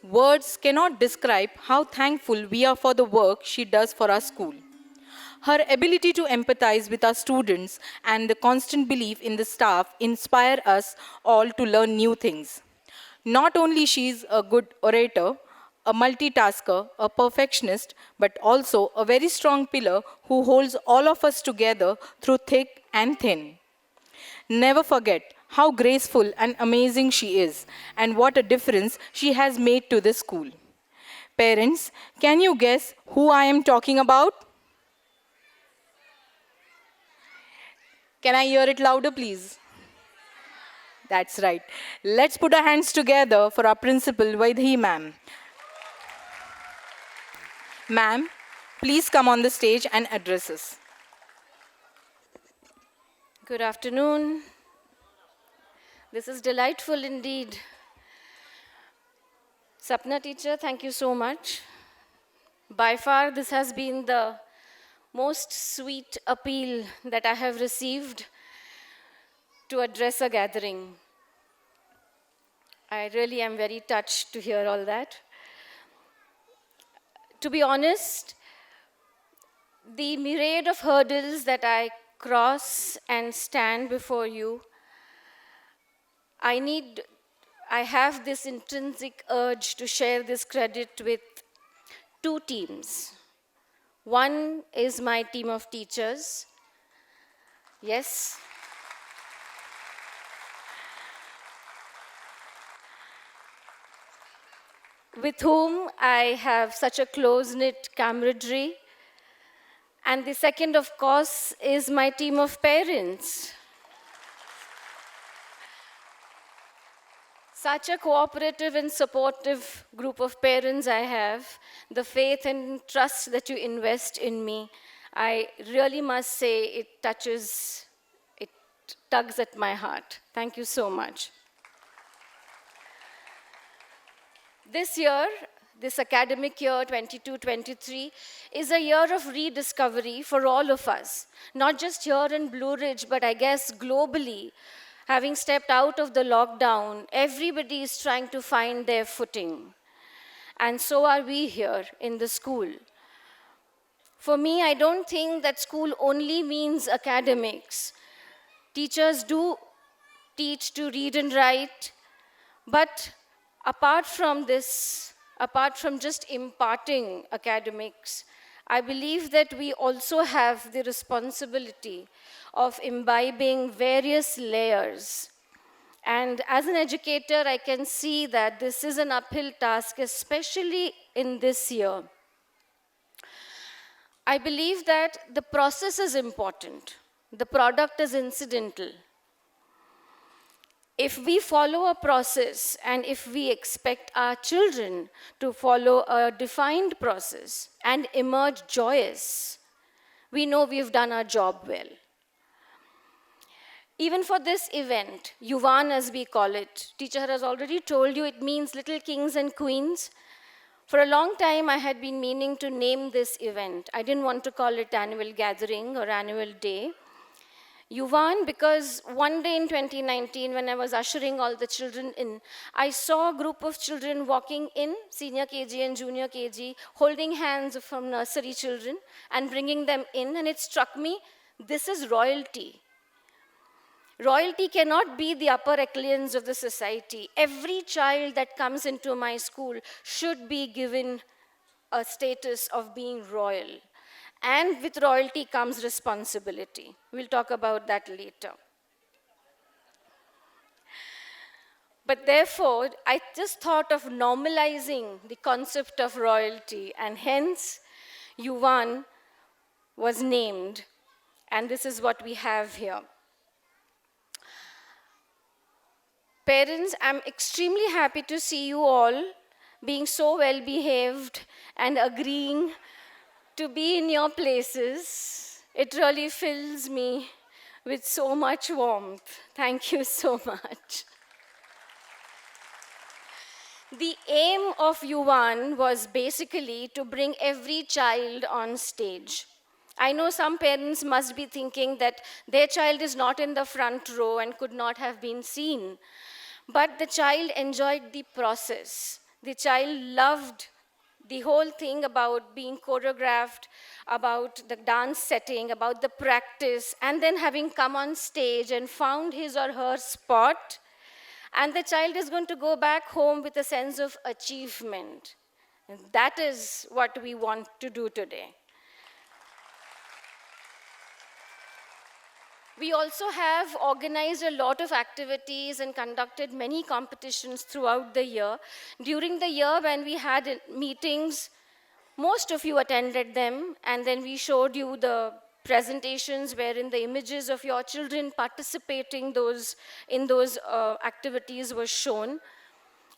Words cannot describe how thankful we are for the work she does for our school. Her ability to empathize with our students and the constant belief in the staff inspire us all to learn new things. Not only she is a good orator, a multitasker, a perfectionist, but also a very strong pillar who holds all of us together through thick and thin. Never forget how graceful and amazing she is and what a difference she has made to this school. Parents, can you guess who I am talking about? Can I hear it louder, please? That's right. Let's put our hands together for our principal, Vaidhi ma'am. Ma'am, please come on the stage and address us. Good afternoon. This is delightful indeed. Sapna teacher, thank you so much. By far, this has been the most sweet appeal that I have received to address a gathering. I really am very touched to hear all that. To be honest, the myriad of hurdles that I cross and stand before you, I have this intrinsic urge to share this credit with two teams. One is my team of teachers. Yes. With whom I have such a close-knit camaraderie. And the second, of course, is my team of parents. Such a cooperative and supportive group of parents I have, the faith and trust that you invest in me, I really must say it tugs at my heart. Thank you so much. This year, this academic year 22-23 is a year of rediscovery for all of us, not just here in Blue Ridge, but I guess globally. Having stepped out of the lockdown, everybody is trying to find their footing. And so are we here in the school. For me, I don't think that school only means academics. Teachers do teach to read and write, but apart from this, apart from just imparting academics, I believe that we also have the responsibility of imbibing various layers. And as an educator, I can see that this is an uphill task, especially in this year. I believe that the process is important. The product is incidental. If we follow a process and if we expect our children to follow a defined process and emerge joyous, we know we've done our job well. Even for this event, Yuvaan as we call it, teacher has already told you it means little kings and queens. For a long time, I had been meaning to name this event. I didn't want to call it annual gathering or annual day. Yuvaan, because one day in 2019, when I was ushering all the children in, I saw a group of children walking in, senior KG and junior KG, holding hands from nursery children and bringing them in, and it struck me, this is royalty. Royalty cannot be the upper echelons of the society. Every child that comes into my school should be given a status of being royal. And with royalty comes responsibility. We'll talk about that later. But therefore, I just thought of normalizing the concept of royalty, and hence, Yuvaan was named. And this is what we have here. Parents, I'm extremely happy to see you all being so well behaved and agreeing to be in your places. It really fills me with so much warmth. Thank you so much. The aim of Yuvaan was basically to bring every child on stage. I know some parents must be thinking that their child is not in the front row and could not have been seen. But the child enjoyed the process. The child loved the whole thing about being choreographed, about the dance setting, about the practice, and then having come on stage and found his or her spot. And the child is going to go back home with a sense of achievement. And that is what we want to do today. We also have organized a lot of activities and conducted many competitions throughout the year. During the year when we had meetings, most of you attended them, and then we showed you the presentations wherein the images of your children participating in those activities were shown.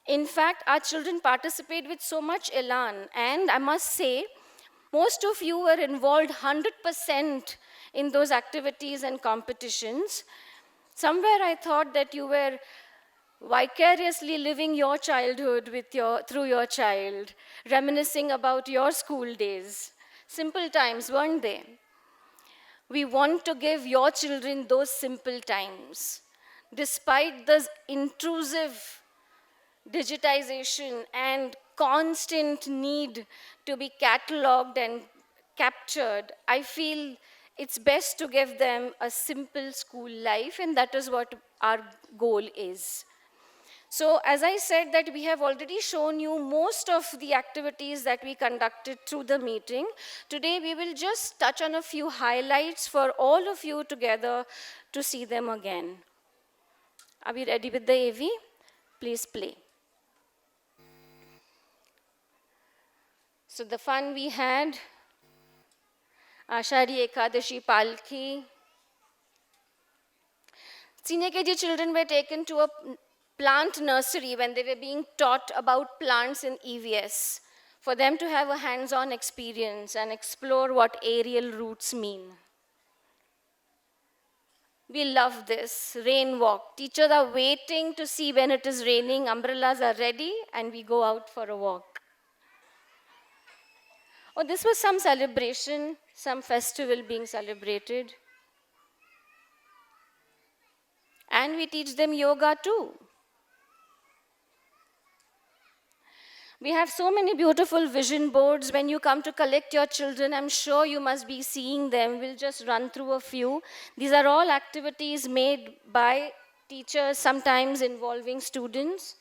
In fact, our children participate with so much elan, and I must say, most of you were involved 100% in those activities and competitions. Somewhere I thought that you were vicariously living your childhood through your child, reminiscing about your school days. Simple times, weren't they? We want to give your children those simple times. Despite this intrusive digitization and constant need to be cataloged and captured, I feel it's best to give them a simple school life, and that is what our goal is. So as I said that we have already shown you most of the activities that we conducted through the meeting. Today we will just touch on a few highlights for all of you together to see them again. Are we ready with the AV? Please play. So the fun we had, Ashadi Ekadashi Palki. Senior KG children were taken to a plant nursery when they were being taught about plants in EVS, for them to have a hands-on experience and explore what aerial roots mean. We love this, rain walk. Teachers are waiting to see when it is raining, umbrellas are ready, and we go out for a walk. Oh, this was some celebration, some festival being celebrated. And we teach them yoga too. We have so many beautiful vision boards. When you come to collect your children, I'm sure you must be seeing them. We'll just run through a few. These are all activities made by teachers, sometimes involving students.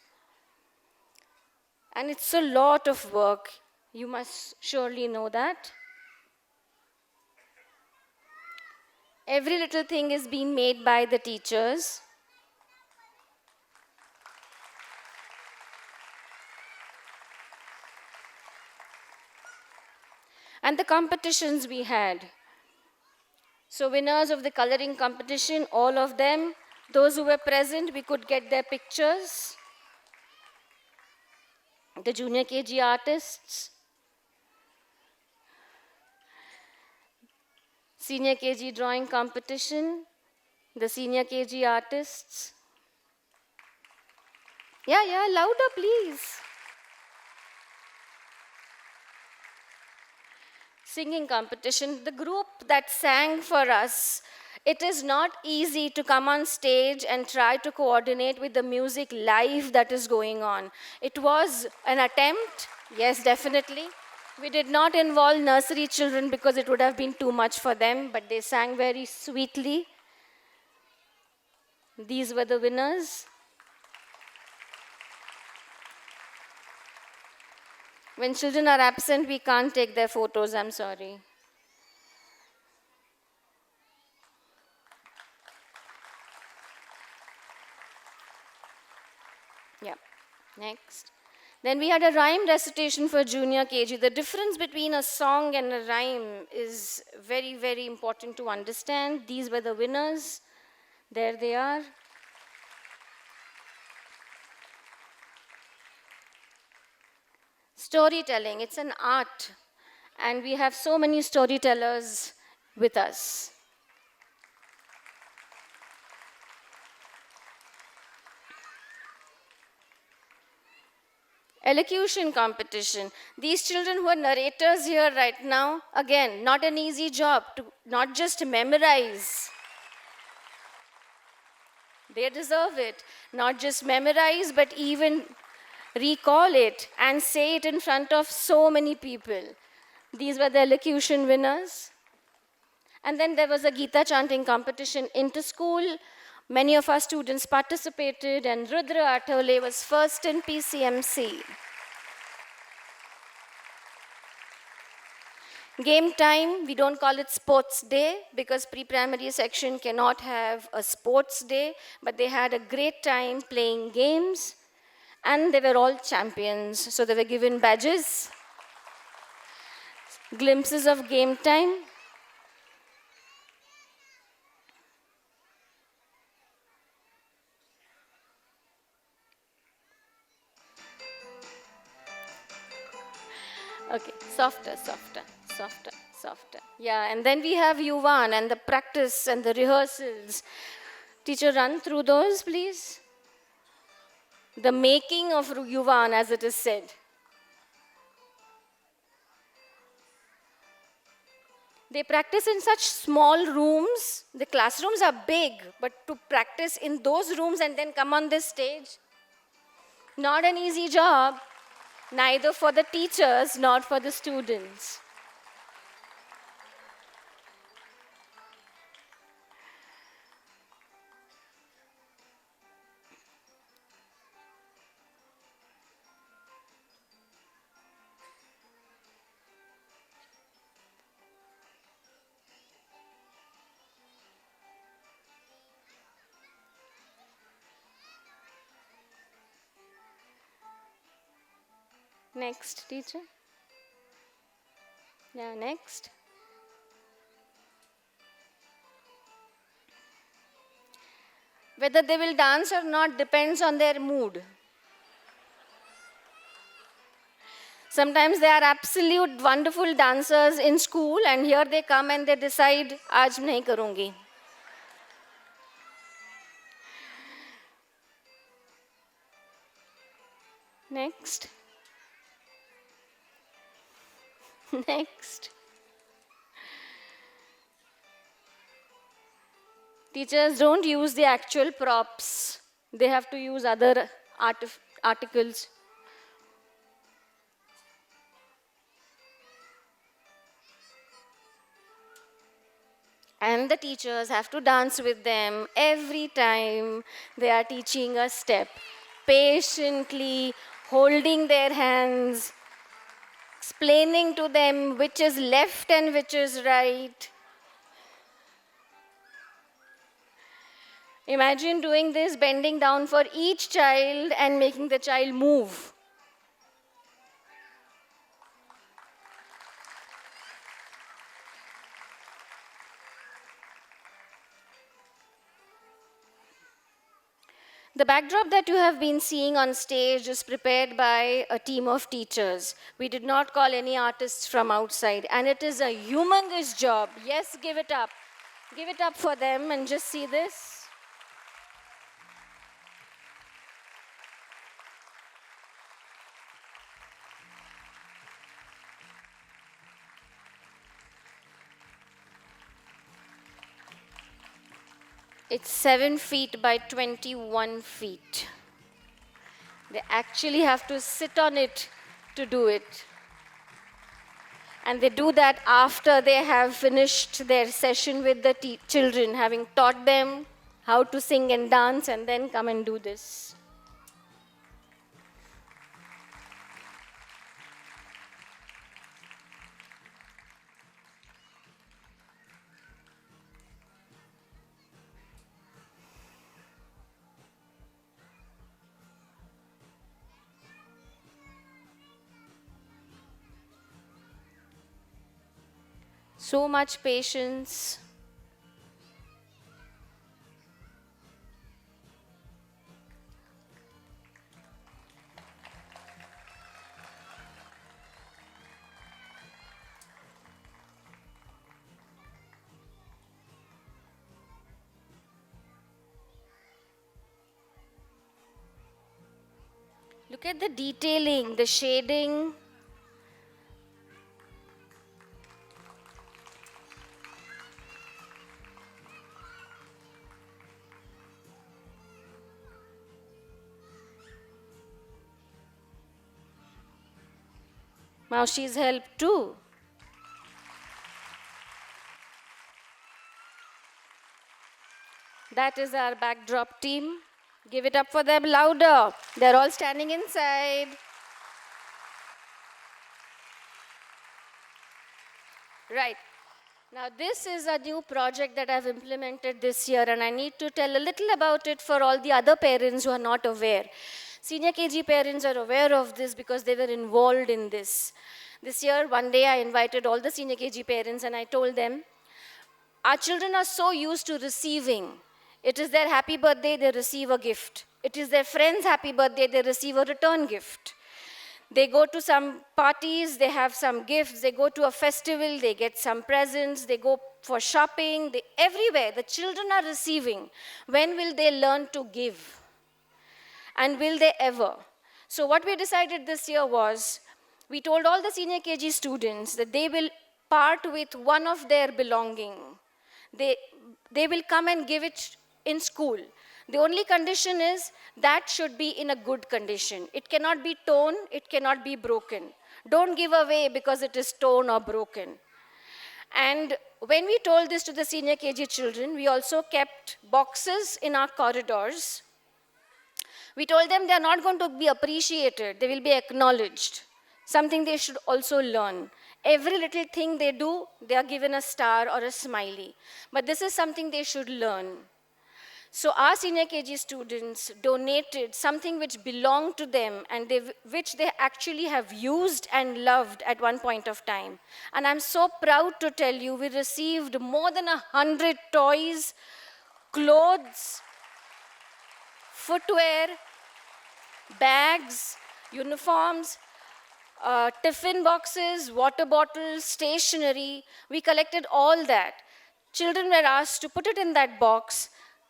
And it's a lot of work. You must surely know that. Every little thing is being made by the teachers. And the competitions we had. So winners of the coloring competition, all of them, those who were present, we could get their pictures. The junior KG artists, senior KG drawing competition, the senior KG artists. Yeah, louder please. Singing competition, the group that sang for us. It is not easy to come on stage and try to coordinate with the music live that is going on. It was an attempt, yes, definitely. We did not involve nursery children because it would have been too much for them, but they sang very sweetly. These were the winners. When children are absent, we can't take their photos, I'm sorry. Yeah, next. Then we had a rhyme recitation for junior KG. The difference between a song and a rhyme is very, very important to understand. These were the winners. There they are. Storytelling, it's an art. And we have so many storytellers with us. Elocution competition. These children who are narrators here right now, again, not an easy job to not just memorize. They deserve it. Not just memorize, but even recall it and say it in front of so many people. These were the elocution winners. And then there was a Gita chanting competition inter-school. Many of our students participated, and Rudra Atole was first in PCMC. Game time, we don't call it sports day because pre-primary section cannot have a sports day, but they had a great time playing games, and they were all champions. So they were given badges, glimpses of game time. Okay, softer. Yeah, and then we have Yuvaan and the practice and the rehearsals. Teacher, run through those, please. The making of Yuvaan, as it is said. They practice in such small rooms. The classrooms are big, but to practice in those rooms and then come on this stage, not an easy job, neither for the teachers nor for the students. Next, teacher. Yeah, next. Whether they will dance or not depends on their mood. Sometimes they are absolute wonderful dancers in school, and here they come and they decide, "Aaj nahi karungi." Next. Next. Teachers don't use the actual props. They have to use other articles. And the teachers have to dance with them every time they are teaching a step. Patiently holding their hands, explaining to them which is left and which is right. Imagine doing this, bending down for each child and making the child move. The backdrop that you have been seeing on stage is prepared by a team of teachers. We did not call any artists from outside, and it is a humongous job. Yes, give it up. Give it up for them and just see this. It's 7 feet by 21 feet. They actually have to sit on it to do it. And they do that after they have finished their session with the children, having taught them how to sing and dance, and then come and do this. So much patience. Look at the detailing, the shading. Maushi's help too. That is our backdrop team. Give it up for them louder. They're all standing inside. Right. Now this is a new project that I've implemented this year, and I need to tell a little about it for all the other parents who are not aware. Senior KG parents are aware of this because they were involved in this. This year, one day I invited all the senior KG parents and I told them, our children are so used to receiving. It is their happy birthday, they receive a gift. It is their friend's happy birthday, they receive a return gift. They go to some parties, they have some gifts. They go to a festival, they get some presents. They go for shopping, everywhere. The children are receiving. When will they learn to give? And will they ever? So what we decided this year was, we told all the senior KG students that they will part with one of their belonging. They will come and give it in school. The only condition is that should be in a good condition. It cannot be torn, it cannot be broken. Don't give away because it is torn or broken. And when we told this to the senior KG children, we also kept boxes in our corridors. We told them they are not going to be appreciated, they will be acknowledged. Something they should also learn. Every little thing they do, they are given a star or a smiley. But this is something they should learn. So our senior KG students donated something which belonged to them and which they actually have used and loved at one point of time. And I'm so proud to tell you, we received more than 100 toys, clothes, footwear, bags, uniforms, tiffin boxes, water bottles, stationery. We collected all that. Children were asked to put it in that box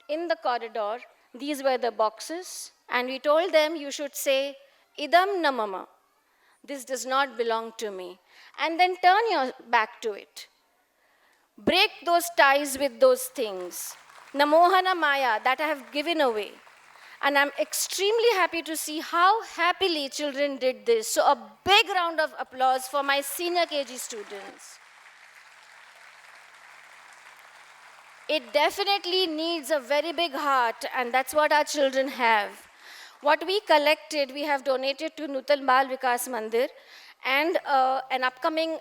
in the corridor. These were the boxes. And we told them, you should say, Idam na mama. This does not belong to me. And then turn your back to it. Break those ties with those things. Namohana Maya, that I have given away. And I'm extremely happy to see how happily children did this. So a big round of applause for my senior KG students. It definitely needs a very big heart, and that's what our children have. What we collected, we have donated to Nutal Bal Vikas Mandir, and an upcoming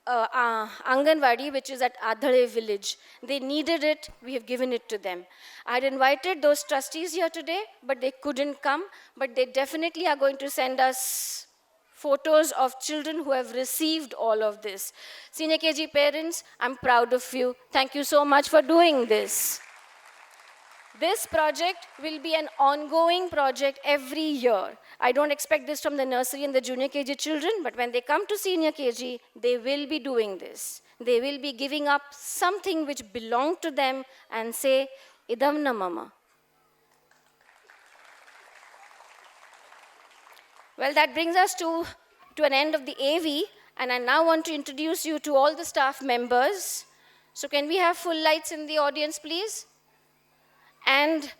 Anganwadi, which is at Adhale village. They needed it, we have given it to them. I had invited those trustees here today, but they couldn't come, but they definitely are going to send us photos of children who have received all of this. Senior KG parents, I'm proud of you. Thank you so much for doing this. This project will be an ongoing project every year. I don't expect this from the nursery and the junior KG children, but when they come to senior KG, they will be doing this. They will be giving up something which belonged to them and say, Idam na mama. Well, that brings us to an end of the AV, and I now want to introduce you to all the staff members. So can we have full lights in the audience, please? And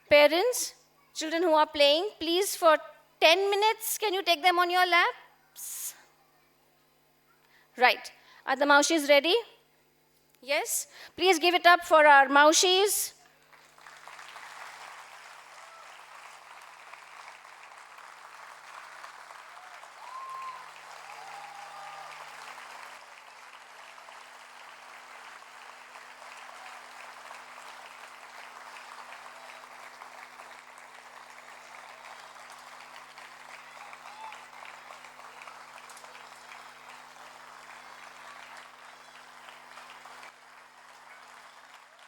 parents, children who are playing, please for 10 minutes, can you take them on your laps? Right. Are the Maushis ready? Yes? Please give it up for our Maushis.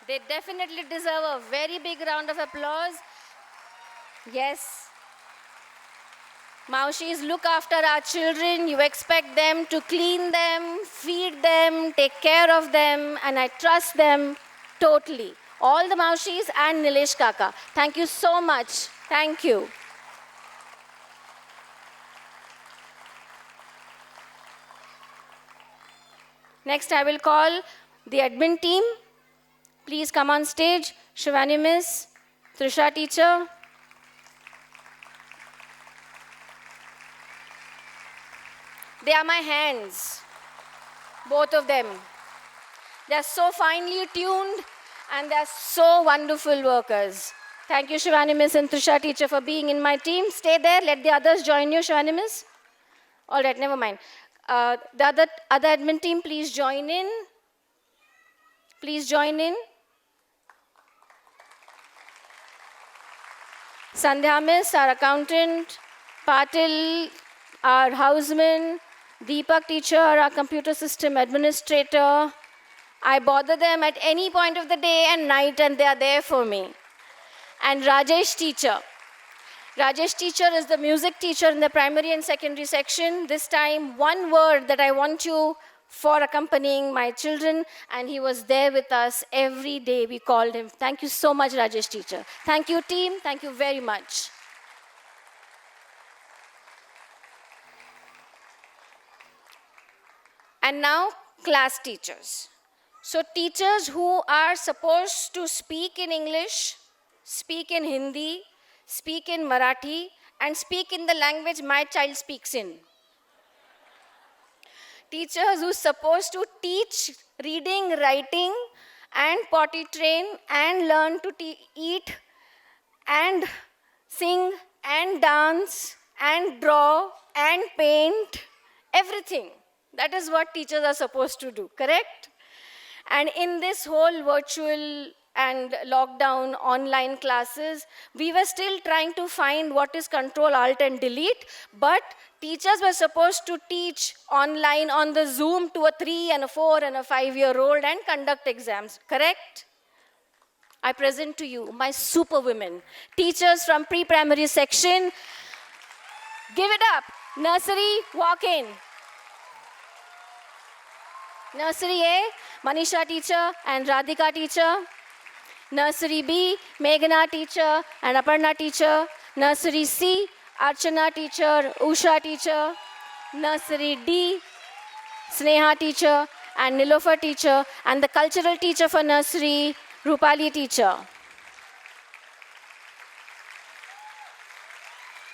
They definitely deserve a very big round of applause. Yes. Maushis, look after our children. You expect them to clean them, feed them, take care of them, and I trust them totally. All the Maushis and Nilesh Kaka. Thank you so much. Thank you. Next, I will call the admin team. Please come on stage. Shivani Miss, Trisha teacher. They are my hands, both of them. They are so finely tuned and they are so wonderful workers. Thank you, Shivani Miss and Trisha teacher, for being in my team. Stay there, let the others join you, Shivani Miss. All right, never mind. The other admin team, please join in. Please join in. Sandhya Miss, our accountant, Patil, our houseman, Deepak teacher, our computer system administrator. I bother them at any point of the day and night and they are there for me. And Rajesh teacher. Rajesh teacher is the music teacher in the primary and secondary section. This time, one word that I want you for accompanying my children, and he was there with us every day. We called him. Thank you so much, Rajesh teacher. Thank you, team. Thank you very much. And now, class teachers. So teachers who are supposed to speak in English, speak in Hindi, speak in Marathi, and speak in the language my child speaks in. Teachers who are supposed to teach reading, writing, and potty train, and learn to eat, and sing, and dance, and draw, and paint, everything. That is what teachers are supposed to do, correct? And in this whole virtual and lockdown online classes, we were still trying to find what is Control, Alt, and Delete, but teachers were supposed to teach online on the Zoom to a 3 and a 4 and a 5-year-old and conduct exams, correct? I present to you my superwomen, teachers from pre-primary section. Give it up. Nursery, walk in. Nursery A, Manisha teacher and Radhika teacher. Nursery B, Meghana teacher and Aparna teacher. Nursery C, Archana teacher, Usha teacher. Nursery D, Sneha teacher and Nilofer teacher. And the cultural teacher for nursery, Rupali teacher.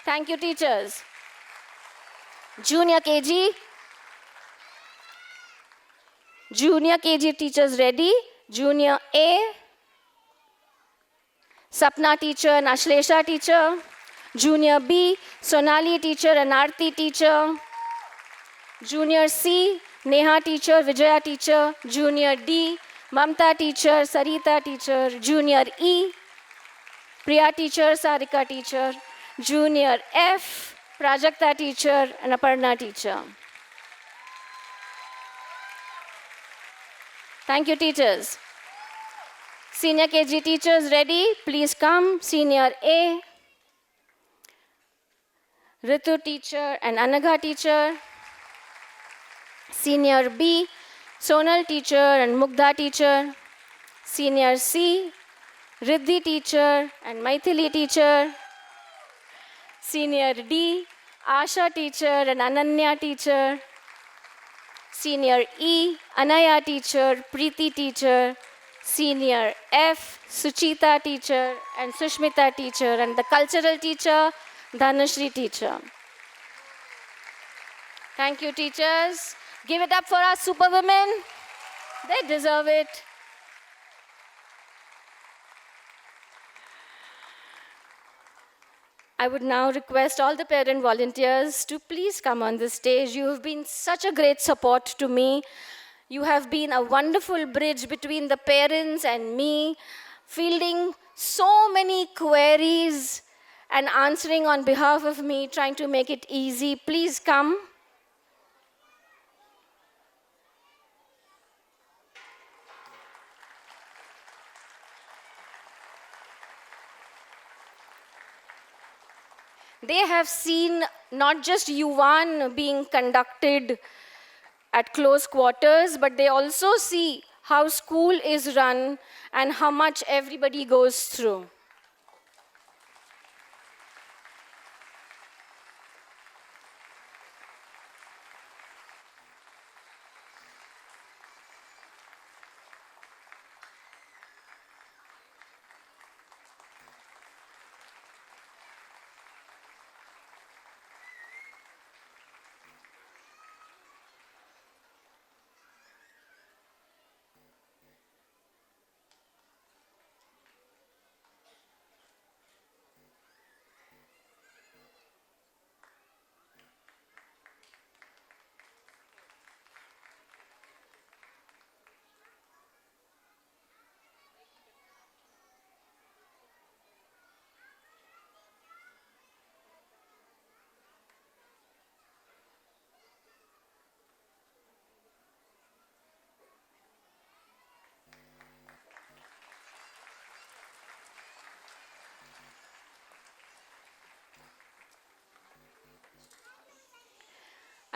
Thank you, teachers. Junior KG. Junior KG teachers ready. Junior A. Sapna teacher and Ashlesha teacher. Junior B. Sonali teacher and Aarti teacher. Junior C. Neha teacher, Vijaya teacher, Junior D, Mamta teacher, Sarita teacher, Junior E, Priya teacher, Sarika teacher, Junior F, Prajakta teacher, and Aparna teacher. Thank you, teachers. Senior KG teachers ready? Please come. Senior A, Ritu teacher and Anagha teacher. Senior B, Sonal teacher and Mugdha teacher. Senior C, Riddhi teacher and Maithili teacher. Senior D, Asha teacher and Ananya teacher. Senior E, Anaya teacher, Preeti teacher. Senior F, Suchita teacher and Sushmita teacher, and the cultural teacher, Dhanashri teacher. Thank you, teachers. Give it up for our superwomen. They deserve it. I would now request all the parent volunteers to please come on the stage. You have been such a great support to me. You have been a wonderful bridge between the parents and me, fielding so many queries and answering on behalf of me, trying to make it easy. Please come. They have seen not just Yuvaan being conducted at close quarters, but they also see how school is run and how much everybody goes through.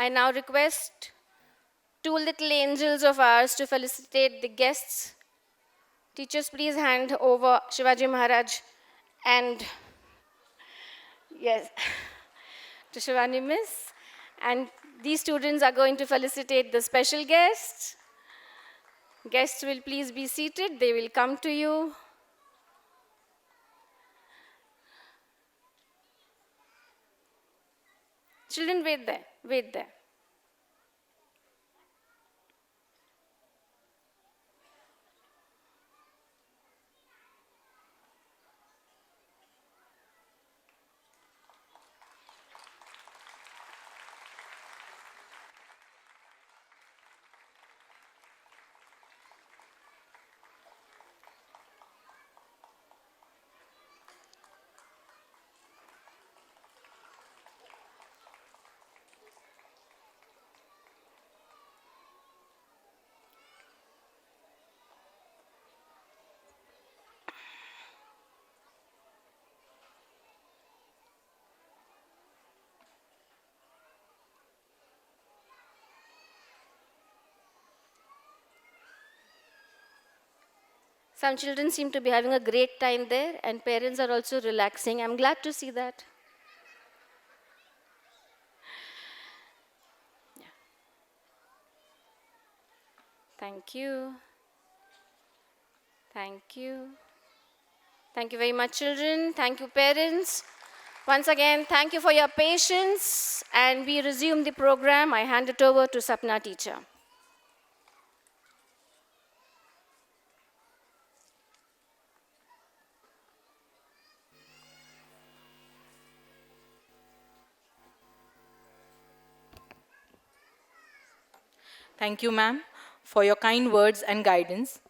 I now request two little angels of ours to felicitate the guests. Teachers, please hand over Shivaji Maharaj and, yes, to Shivani Miss. And these students are going to felicitate the special guests. Guests will please be seated. They will come to you. Children, wait there. Wait there. Some children seem to be having a great time there, and parents are also relaxing. I'm glad to see that. Yeah. Thank you. Thank you. Thank you very much, children. Thank you, parents. Once again, thank you for your patience. And we resume the program. I hand it over to Sapna teacher. Thank you, ma'am, for your kind words and guidance.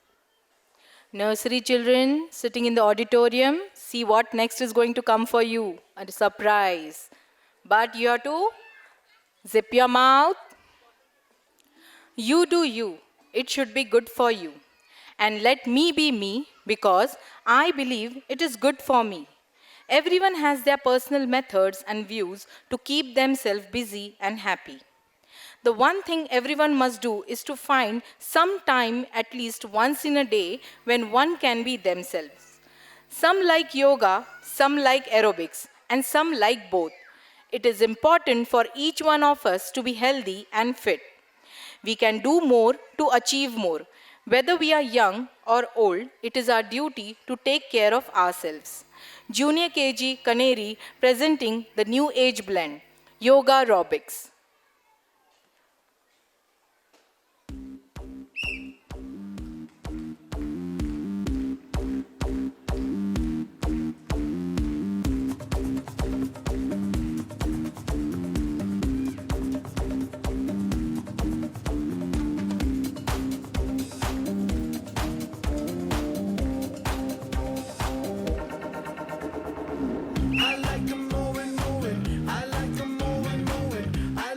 Nursery children sitting in the auditorium, see what next is going to come for you. A surprise. But you have to zip your mouth. You do you. It should be good for you. And let me be me because I believe it is good for me. Everyone has their personal methods and views to keep themselves busy and happy. The one thing everyone must do is to find some time at least once in a day when one can be themselves. Some like yoga, some like aerobics, and some like both. It is important for each one of us to be healthy and fit. We can do more to achieve more. Whether we are young or old, it is our duty to take care of ourselves. Junior KG Kaneri presenting the new age blend, Yoga Aerobics. I like 'em moving, moving. I like 'em moving, moving. I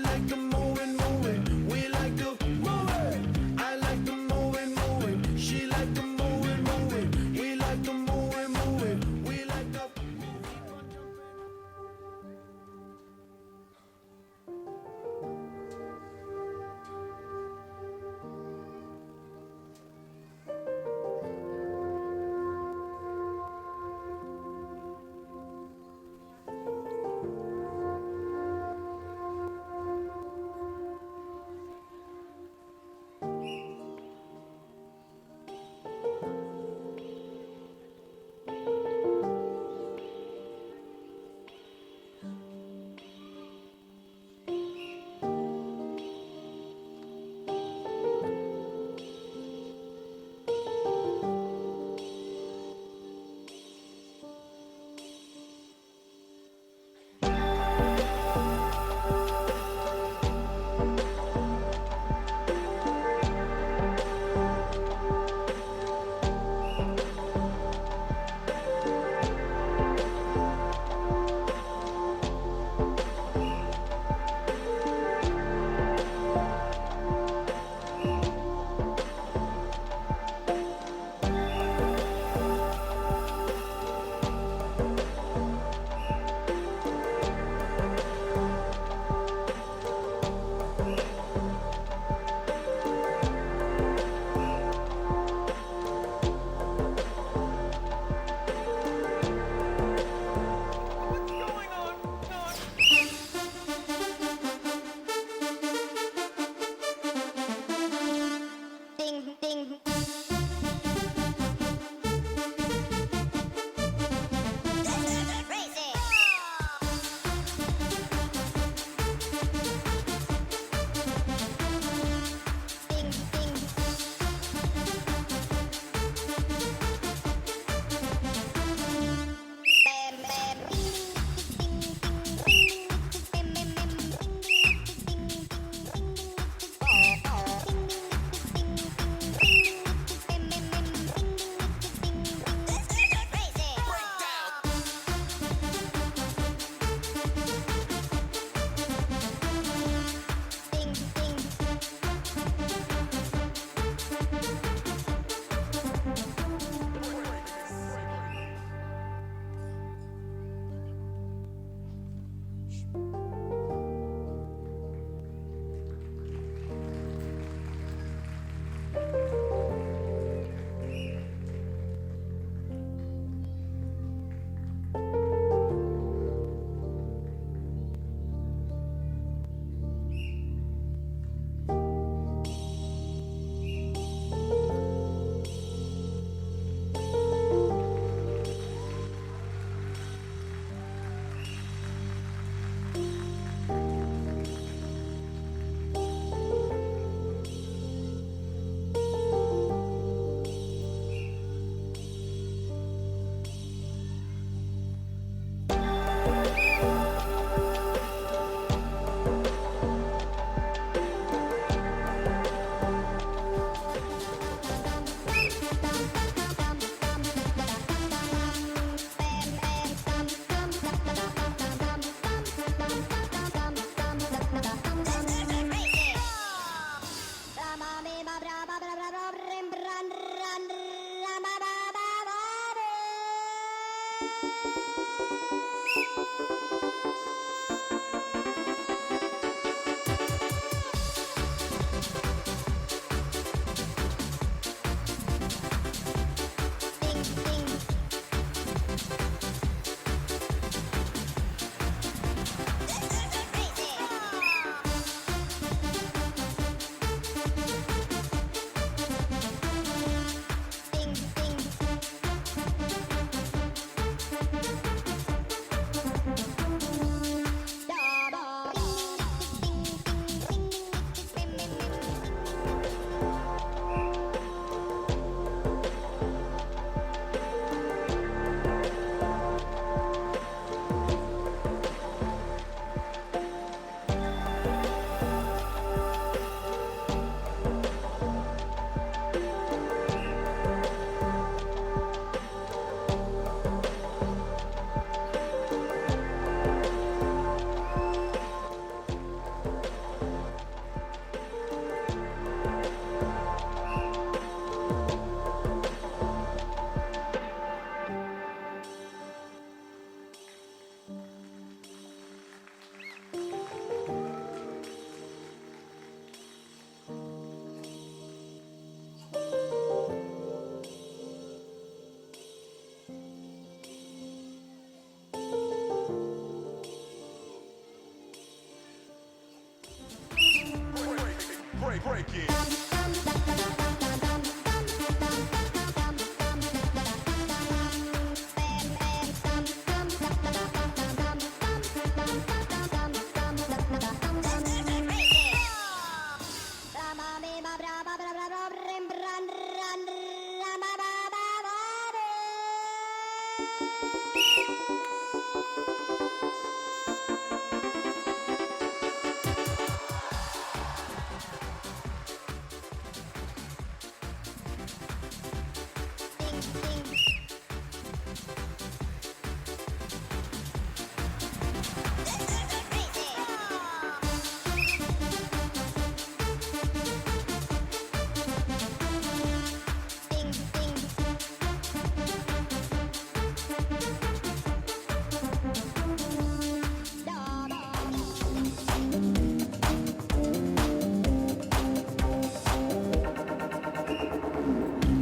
break it.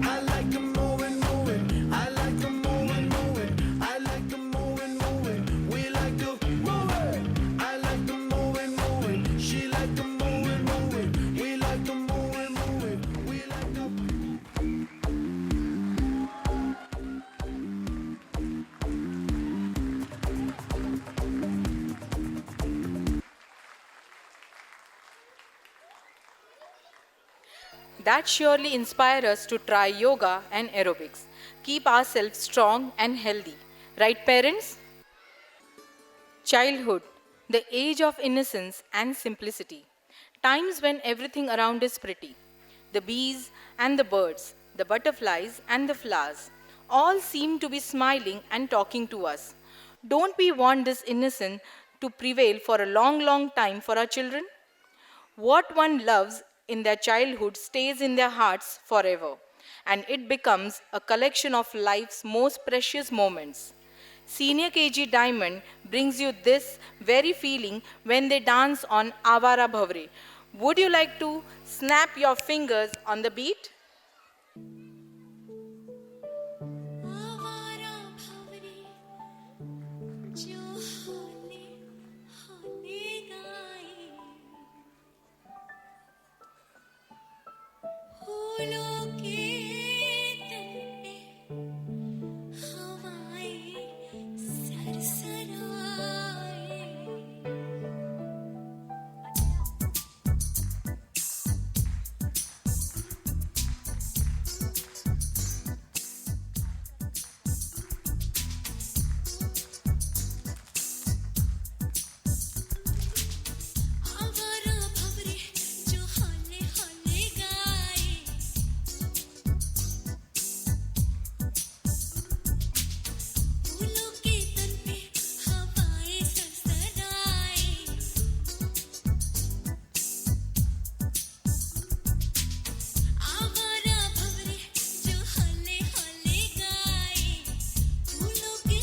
I like them moving, moving. I like them moving, moving. I like them moving, moving. We like to move it. I like them moving, moving. She like them moving, moving. We like them moving, moving. We like them. That surely inspire us to try yoga and aerobics. Keep ourselves strong and healthy. Right, parents? Childhood, the age of innocence and simplicity. Times when everything around is pretty. The bees and the birds, the butterflies and the flowers, all seem to be smiling and talking to us. Don't we want this innocence to prevail for a long, long time for our children? What one loves in their childhood stays in their hearts forever, and it becomes a collection of life's most precious moments. Senior KG Diamond brings you this very feeling when they dance on Avara Bhavre. Would you like to snap your fingers on the beat? आवारा भंवरे जो होने होने गाए फूलों के तन पे हवाएं सरसराए आवारा भंवरे जो होने होने गाए फूलों के तन पे हवाएं सरसराए आवारा भंवरे जो होने होने गाए फूलों के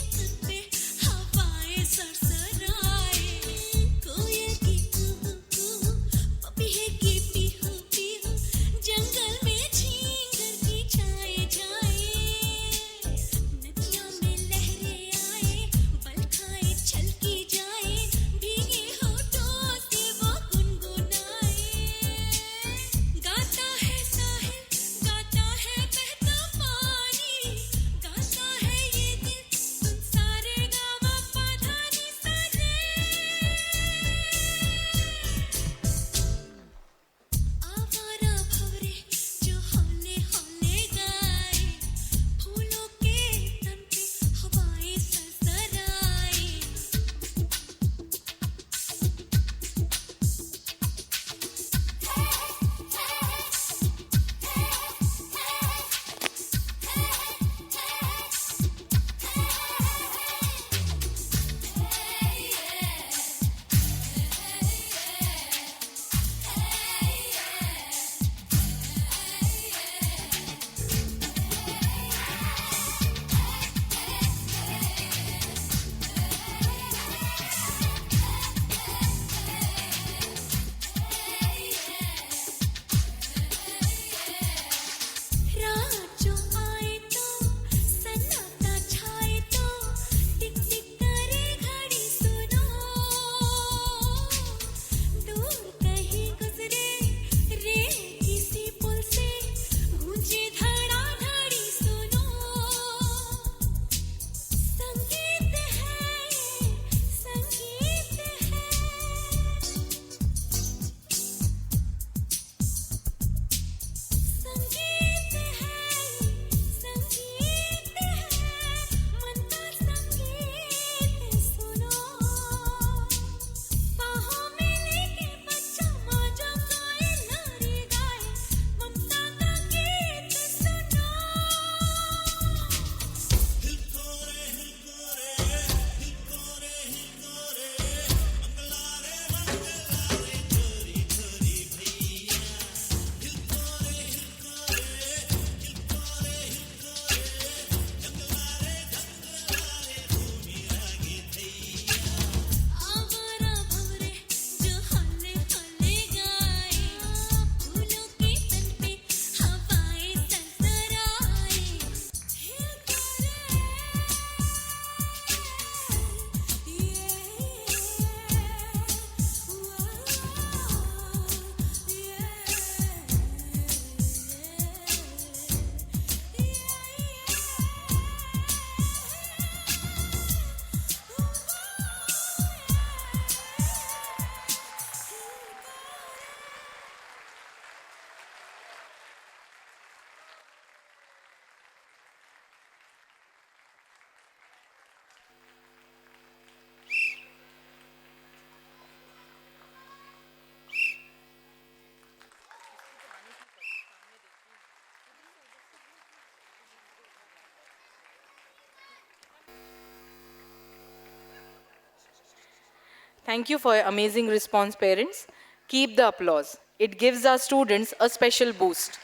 Thank you for your amazing response, parents. Keep the applause. It gives our students a special boost.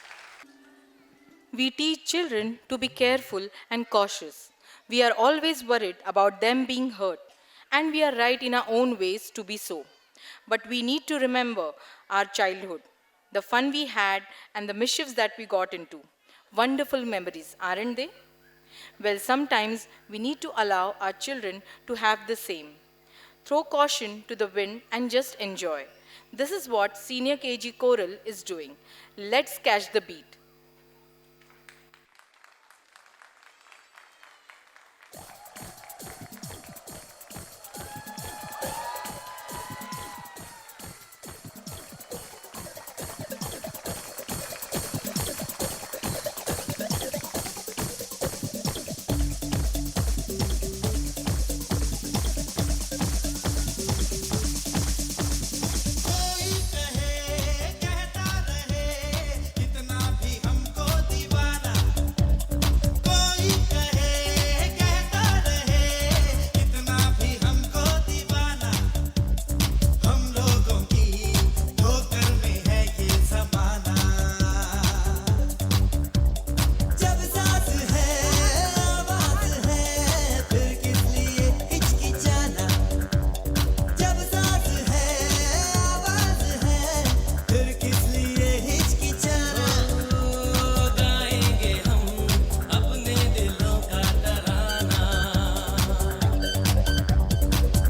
We teach children to be careful and cautious. We are always worried about them being hurt, and we are right in our own ways to be so. But we need to remember our childhood, the fun we had, and the mischiefs that we got into. Wonderful memories, aren't they? Well, sometimes we need to allow our children to have the same. Throw caution to the wind and just enjoy. This is what Senior KG Choral is doing. Let's catch the beat. कोई कहे कहता रहे कितना भी हमको दीवाना कोई कहे कहता रहे कितना भी हमको दीवाना हम लोगों की ठोकर में है ये ज़माना जब सांस है आवाज़ है फिर किस लिए हिचकिचाना जब सांस है आवाज़ है फिर किस लिए हिचकिचाना गाएंगे हम अपने दिलों का तराना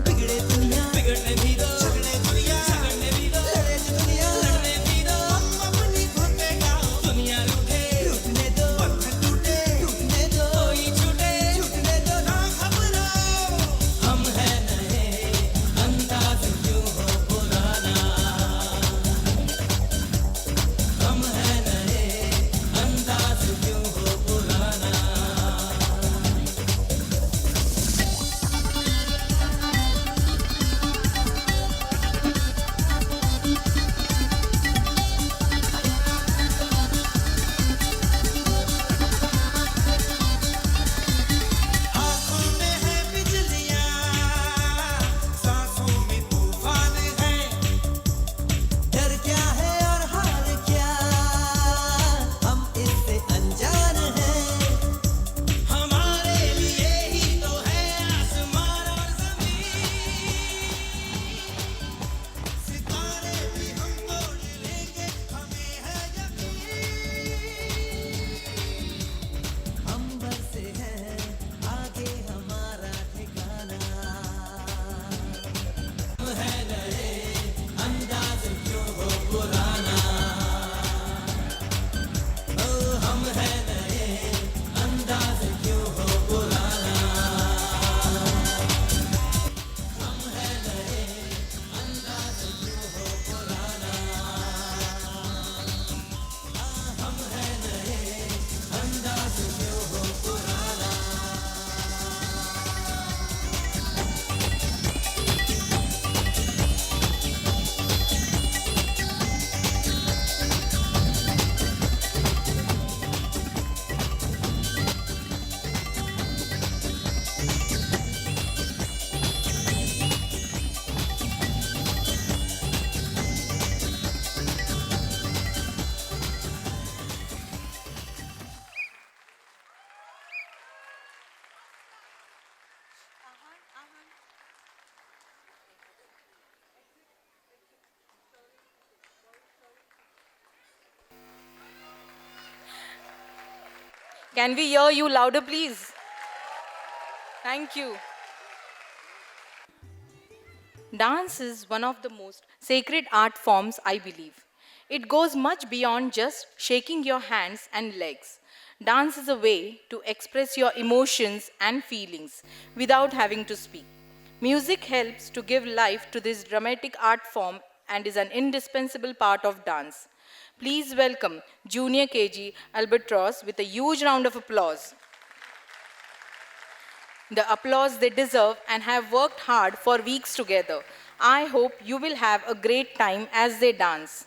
बिगड़े दुनिया बिगड़ने भी दो झगड़े दुनिया झगड़ने भी दो लड़े जो दुनिया लड़ने भी दो हम अपनी धुन पे गाओ दुनिया रूठे रूठने दो बंधन टूटे टूटने दो कोई छूटे छूटने दो ना घबराओ हम हैं नए अंदाज क्यों हो पुराना हम हैं नए अंदाज क्यों हो पुराना आँखों में है बिजलियाँ सांसों में तूफान है डर क्या है और हार क्या हम इससे अनजान हैं हमारे लिए ही तो है आसमान और ज़मीन सितारे भी हम तोड़ लेंगे हमें है यकीन अंबर से है आगे हमारा ठिकाना हम है नए अंदाज क्यों हो पुराना ओ हम है नए अंदाज क्यों हो पुराना हम है नए अंदाज क्यों हो पुराना हम है नए अंदाज क्यों हो पुराना Can we hear you louder, please? Thank you. Dance is one of the most sacred art forms, I believe. It goes much beyond just shaking your hands and legs. Dance is a way to express your emotions and feelings without having to speak. Music helps to give life to this dramatic art form and is an indispensable part of dance. Please welcome Junior KG Albatross with a huge round of applause. The applause they deserve and have worked hard for weeks together. I hope you will have a great time as they dance.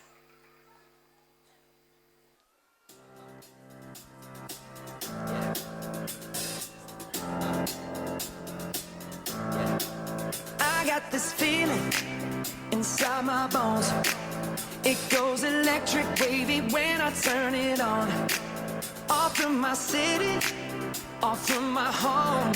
I got got this feeling inside my bones. It goes electric wavy when I turn it on. Off from my city, off from my home.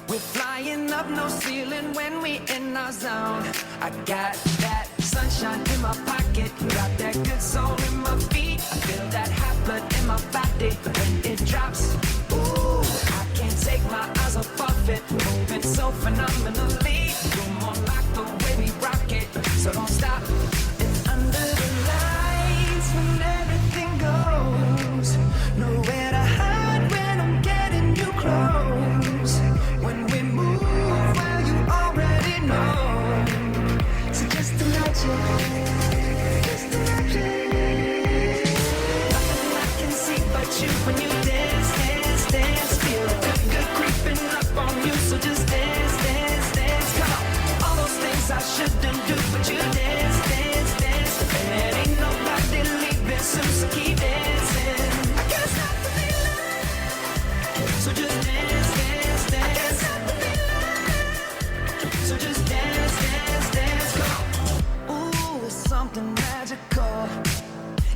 We're flying up, no ceiling when we in our zone. I got that sunshine in my pocket, got that good soul in my feet. I feel that hot blood in my body when it drops. Ooh, I can't take my eyes off it, moving so phenomenally. You're more like the way we rock it, so don't stop. And under the lights when everything goes, nowhere to hide when I'm getting you close. When we move, well, you already know. So just imagine, just imagine. Nothing I can see but you when you dance, dance, dance. Feel good, good creeping up on you. So just dance, dance, dance. Come on, all those things I shouldn't do, but you dance, dance, dance. And ain't nobody leaving soon, so keep dancing. I can't stop the feeling. So just dance, dance, dance. So just dance, dance, dance, go. Ooh, it's something magical.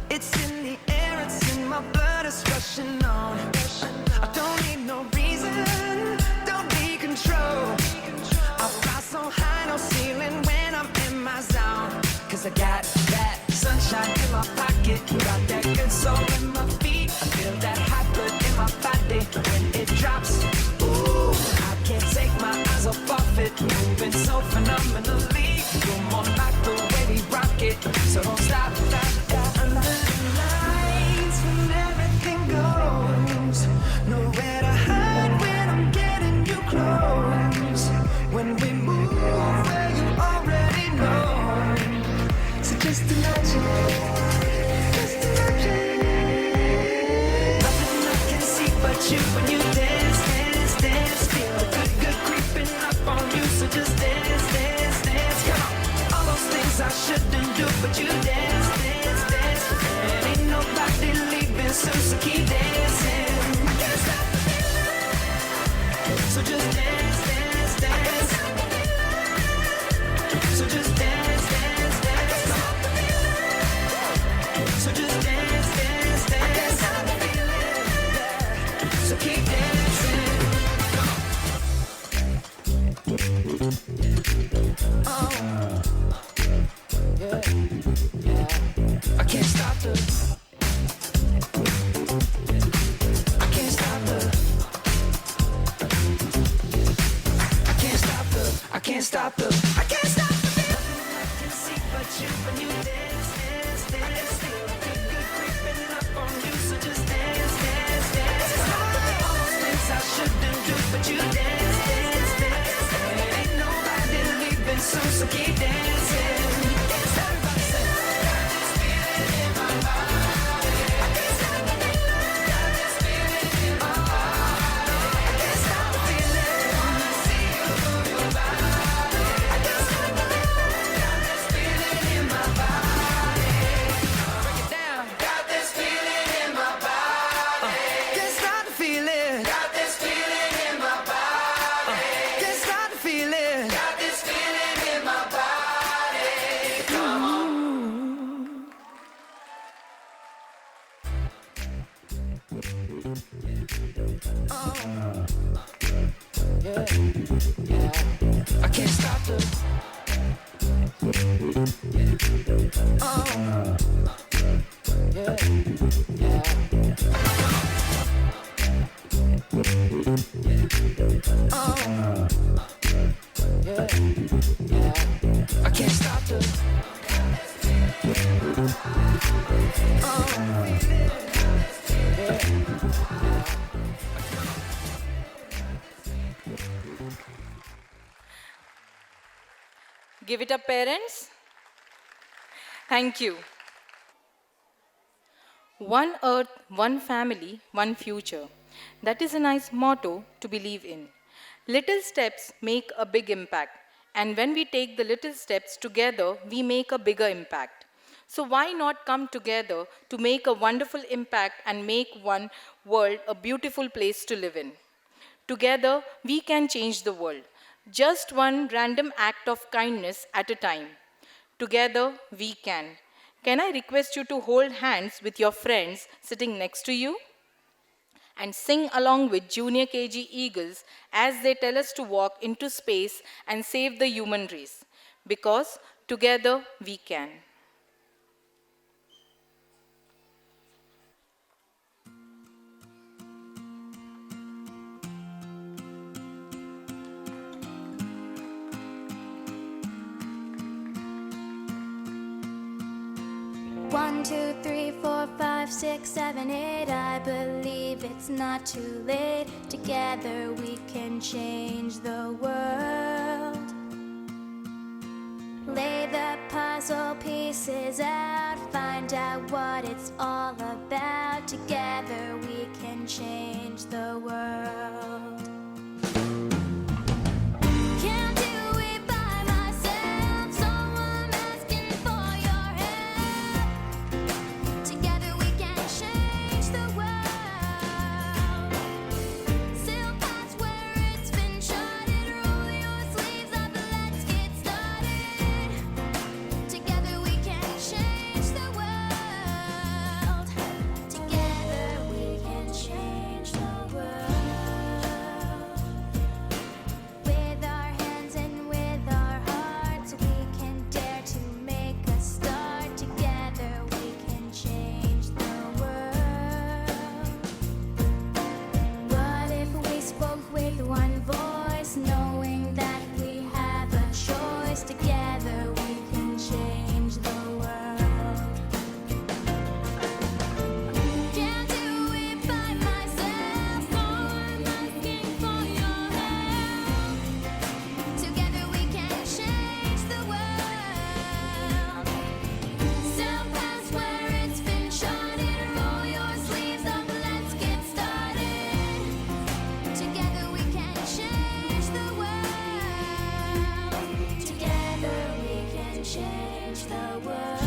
It's in the air, it's in my blood, it's rushing on. I don't need no reason, don't need control. I fly so high, no ceiling when I'm in my zone. Cause I got that sunshine in my pocket, got that good soul in my feet. I feel that hot blood in my body when it drops. Ooh, I can't take my eyes off it, moving so phenomenally. You're more like the way we rock it, so don't stop. Under the lights when everything goes, nowhere to hide when I'm getting you close. When we move, well, you already know. So just imagine, just imagine. Nothing I can see but you when you dance, dance, dance. Feel the good, good creeping up on you. So just dance, dance, dance. Come on, all those things I shouldn't do, but you dance, dance, dance. And ain't nobody leaving soon, so keep dancing. I can't stop the feeling. So just dance, dance, dance. So just dance, dance, dance. So just dance, dance, dance. So keep dancing. Oh, yeah, yeah. I can't stop the. I can't stop the. I can't stop the. I can't stop the. I can't stop the. Nothing I can see but you when you dance, dance, dance. Feel good, good creeping up on you. So just dance, dance, dance. All those things I shouldn't do, but you dance, dance, dance. And ain't nobody leaving soon, so keep dancing. Everybody say, got this feeling in my body. I can't stop the feeling. Got this feeling in my body. I can't stop the feeling. Wanna see you move your body. I can't stop the feeling. Got this feeling in my body. Break it down. Got this feeling in my body. Can't stop the feeling. Got this feeling in my body. Can't stop the feeling. Got this feeling in my body. Come on. Oh, yeah, yeah. I can't stop the. Oh, yeah, yeah. Oh, yeah, yeah. I can't stop the. Oh, Give it up, parents. Thank you. One earth, one family, one future. That is a nice motto to believe in. Little steps make a big impact. And when we take the little steps together, we make a bigger impact. So why not come together to make a wonderful impact and make one world a beautiful place to live in? Together, we can change the world. Just one random act of kindness at a time. Together we can. Can I request you to hold hands with your friends sitting next to you? And sing along with Junior KG Eagles as they tell us to walk into space and save the human race. Because together we can. One, two, three, four, five, six, seven, eight. I believe it's not too late. Together we can change the world. Lay the puzzle pieces out, find out what it's all about. Together we can change the world. Can't do it by myself, so I'm asking for your help. Together we can change the world. Sail past where it's been charted, roll your sleeves up, let's get started. Together we can change the world. Together we can change the world. With our hands and with our hearts, we can dare to make a start. Together we can change the world. What if we spoke with one voice, knowing that we have a choice? Together we can change the world. Can't do it by myself, so I'm asking for your help. Together we can change the world. Sail past where it's been charted, roll your sleeves up, let's get started. Together we can change the world. Together we can change the world.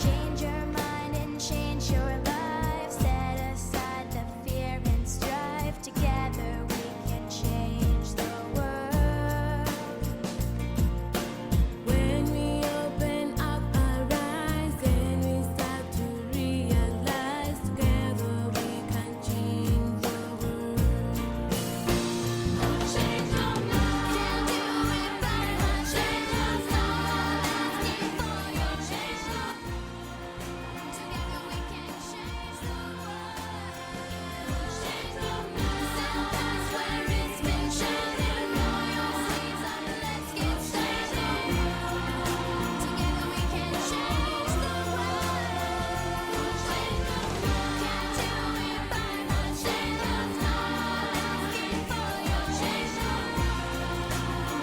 Change your mind and change your life. Set aside the fear and strife. Together we can change the world. When we open up our eyes and we start to realize, together we can change the world. Change your mind. Can't do it by myself. Asking for your change. Together we can change the world. Change your mind. Sail past where it's been charted, roll your sleeves up, let's get started. Together we can change the world. Change your mind. Can't do it by myself. Asking for your change.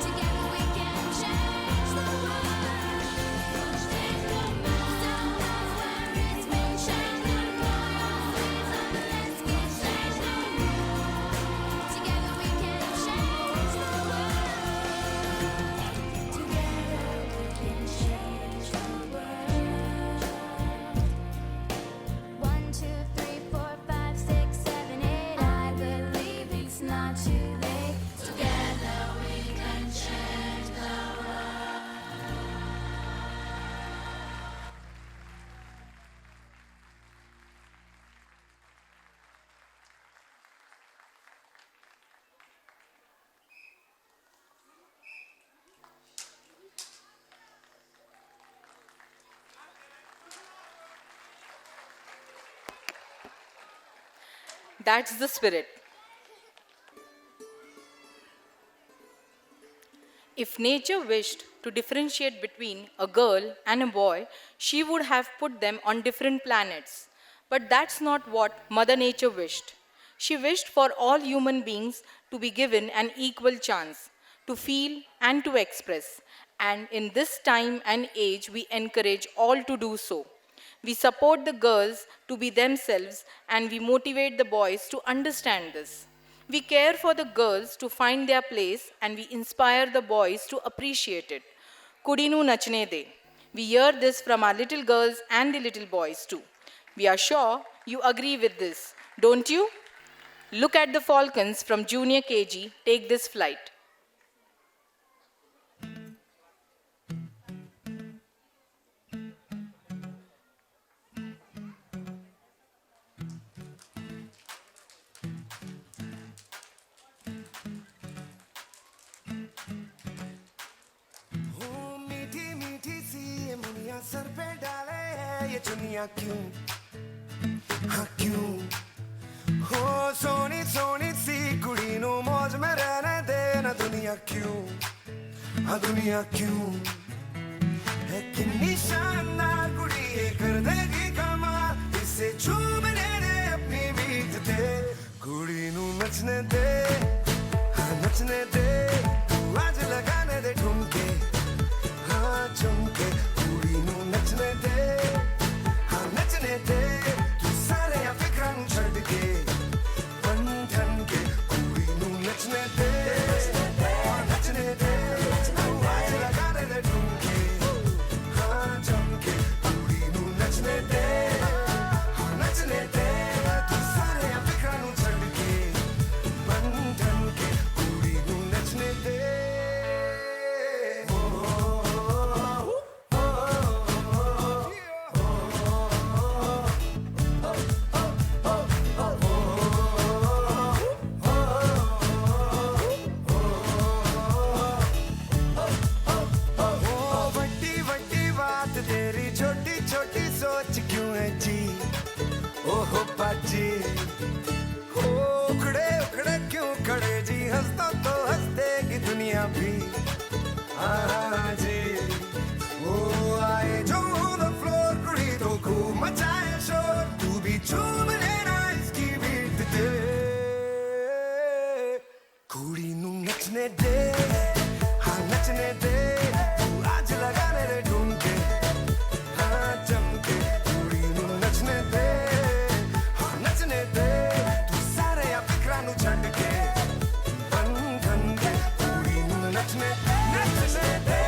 Together we can change the world. Change your mind. Sail past where it's been charted, roll your sleeves up, let's get started. Together we can change the world. Together we can change the world. 1, 2, 3, 4, 5, 6, 7, 8. I believe it's not too late. Together we can change the world. That's the spirit. If nature wished to differentiate between a girl and a boy, she would have put them on different planets. But that's not what Mother Nature wished. She wished for all human beings to be given an equal chance to feel and to express. And in this time and age, we encourage all to do so. We support the girls to be themselves and we motivate the boys to understand this. We care for the girls to find their place and we inspire the boys to appreciate it. Kudinu nachne de. We hear this from our little girls and the little boys too. We are sure you agree with this, don't you? Look at the falcons from Junior KG take this flight. ओ मीठी मीठी सी ये Muniya sir पे डाले है ये चुनिया क्यों हाँ क्यों हो सोनी सोनी सी कुड़ी नो मौज में रहने दे ना दुनिया क्यों हाँ दुनिया क्यों है कितनी शानदार कुड़ी ये कर देगी कमाल इसे चूमने दे अपनी बीत दे कुड़ी नु नचने दे हाँ नचने दे तू आज लगाने दे ठुमके हाँ झुमके कुड़ी नु नचने दे हाँ नचने दे तू सारे या फिक्रां नु छड़ के बन ठन के कुड़ी नु नचने दे हाँ नचने दे तू आज लगाने दे ठुमके हाँ झुमके कुड़ी नु नचने दे हाँ नचने दे तू सारे या फिक्रां नु छड़ के बन ठन के कुड़ी नु नचने दे वड्डी वड्डी बात तेरी छोटी छोटी सोच क्यों है जी ओहो बाजी हो उखड़े उखड़े क्यों खड़े जी हंसता तो हंस देगी दुनिया भी हाँ जी वो आए जो द फ्लोर कुड़ी तो खूब मचाए शोर तू भी झूम लेना इसकी बीट दे कुड़ी नु नचने दे हाँ नचने दे तू आज लगाने दे ढूंढके हाँ चमके कुड़ी नु नचने दे हाँ नचने दे तू सारे या फिक्रां नु छड़ के बन ठन के कुड़ी नु नचने नचने दे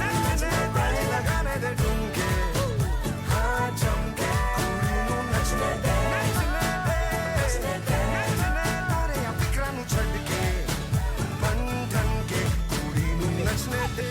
नचने दे लगाने दे ढूंढके हाँ चमके कुड़ी नु नचने दे नचने दे सारे या फिक्रां नु छड़ के बन ठन के कुड़ी नु नचने दे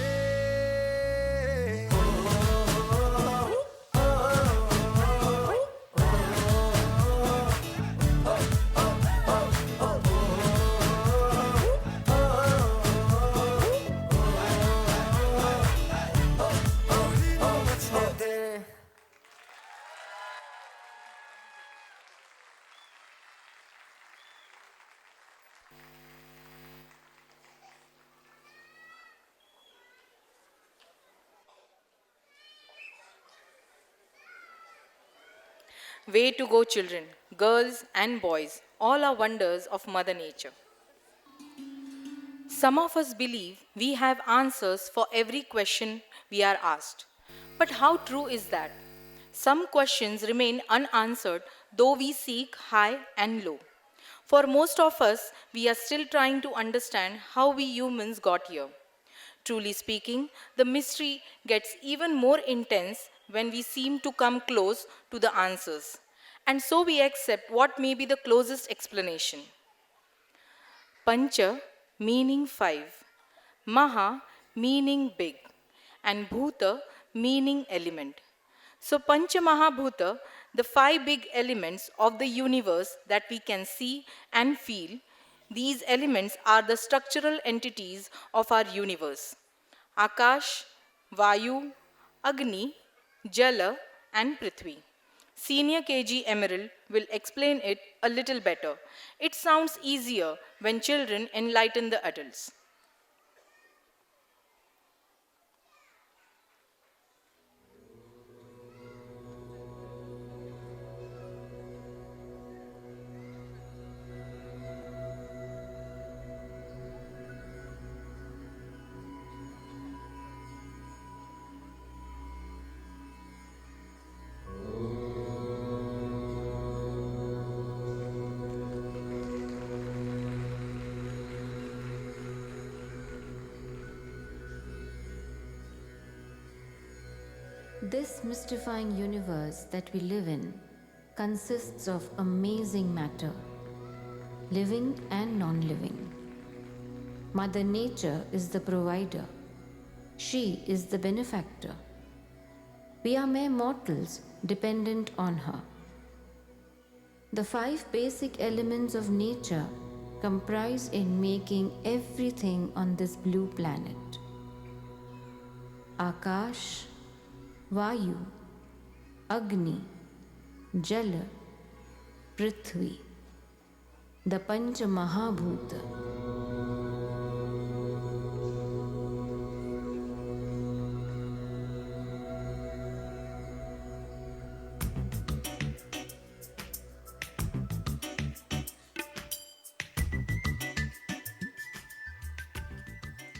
कुड़ी नु नचने दे Way to go, children, girls and boys, all are wonders of Mother Nature. Some of us believe we have answers for every question we are asked. But how true is that? Some questions remain unanswered though we seek high and low. For most of us, we are still trying to understand how we humans got here. Truly speaking, the mystery gets even more intense when we seem to come close to the answers. And so we accept what may be the closest explanation. Pancha meaning five, Maha meaning big, and Bhuta meaning element. So Pancha Mahabhuta, the five big elements of the universe that we can see and feel, these elements are the structural entities of our universe. Akash, Vayu, Agni, Jala, and Prithvi. Senior KG Emerald will explain it a little better. It sounds easier when children enlighten the adults. This mystifying universe that we live in consists of amazing matter, living and non living. Mother Nature is the provider, she is the benefactor. We are mere mortals dependent on her. The 5 basic elements of nature comprise in making everything on this blue planet: Akash, Vayu, Agni, Jala, Prithvi, the Pancha Mahabhuta.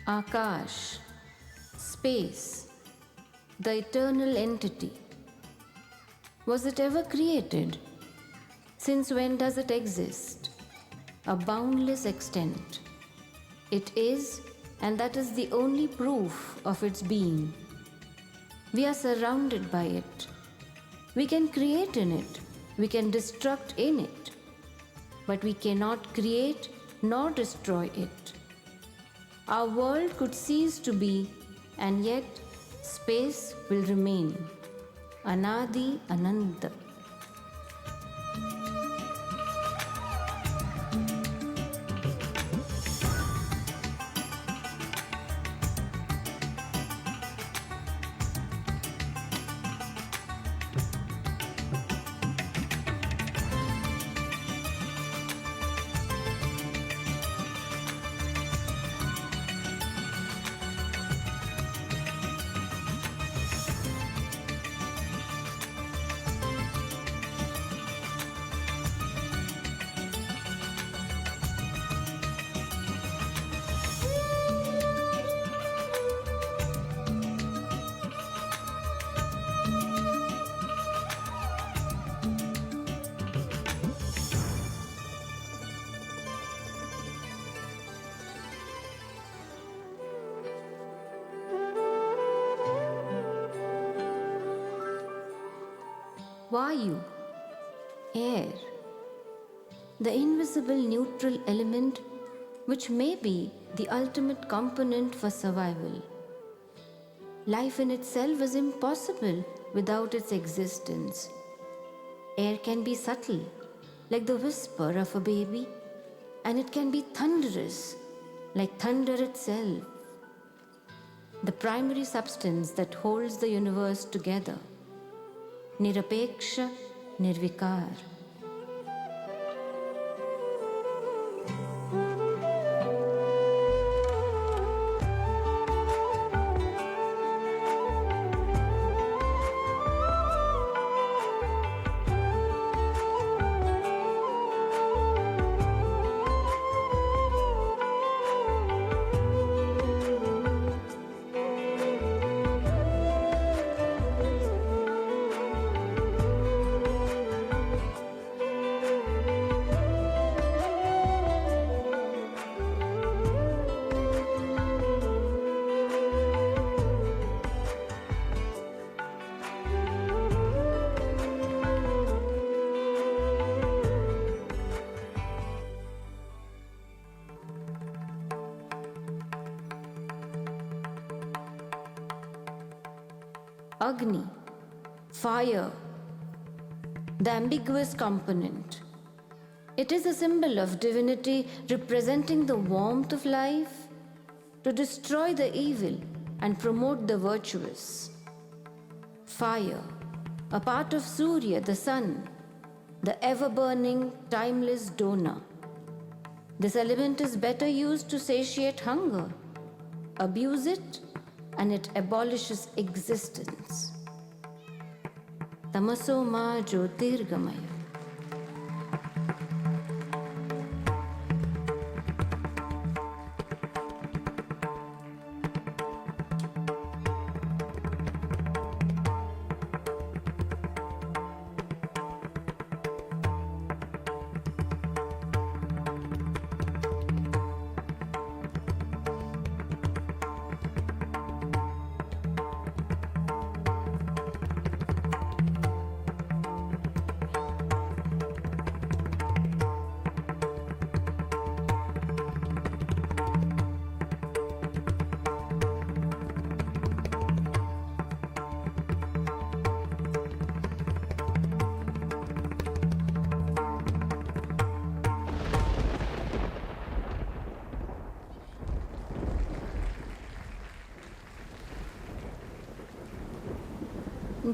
Akash, space, the eternal entity. Was it ever created? Since when does it exist? A boundless extent. It is, and that is the only proof of its being. We are surrounded by it. We can create in it, we can destruct in it, but we cannot create nor destroy it. Our world could cease to be, and yet space will remain. Anadi Ananta. Vayu, air, the invisible neutral element which may be the ultimate component for survival. Life in itself is impossible without its existence. Air can be subtle, like the whisper of a baby, and it can be thunderous, like thunder itself. The primary substance that holds the universe together. Nirapeksha, Nirvikar. Agni, fire, the ambiguous component. It is a symbol of divinity representing the warmth of life to destroy the evil and promote the virtuous. Fire, a part of Surya, the sun, the ever-burning, timeless donor. This element is better used to satiate hunger. Abuse it, and it abolishes existence. Tamaso ma jyotirgamaya.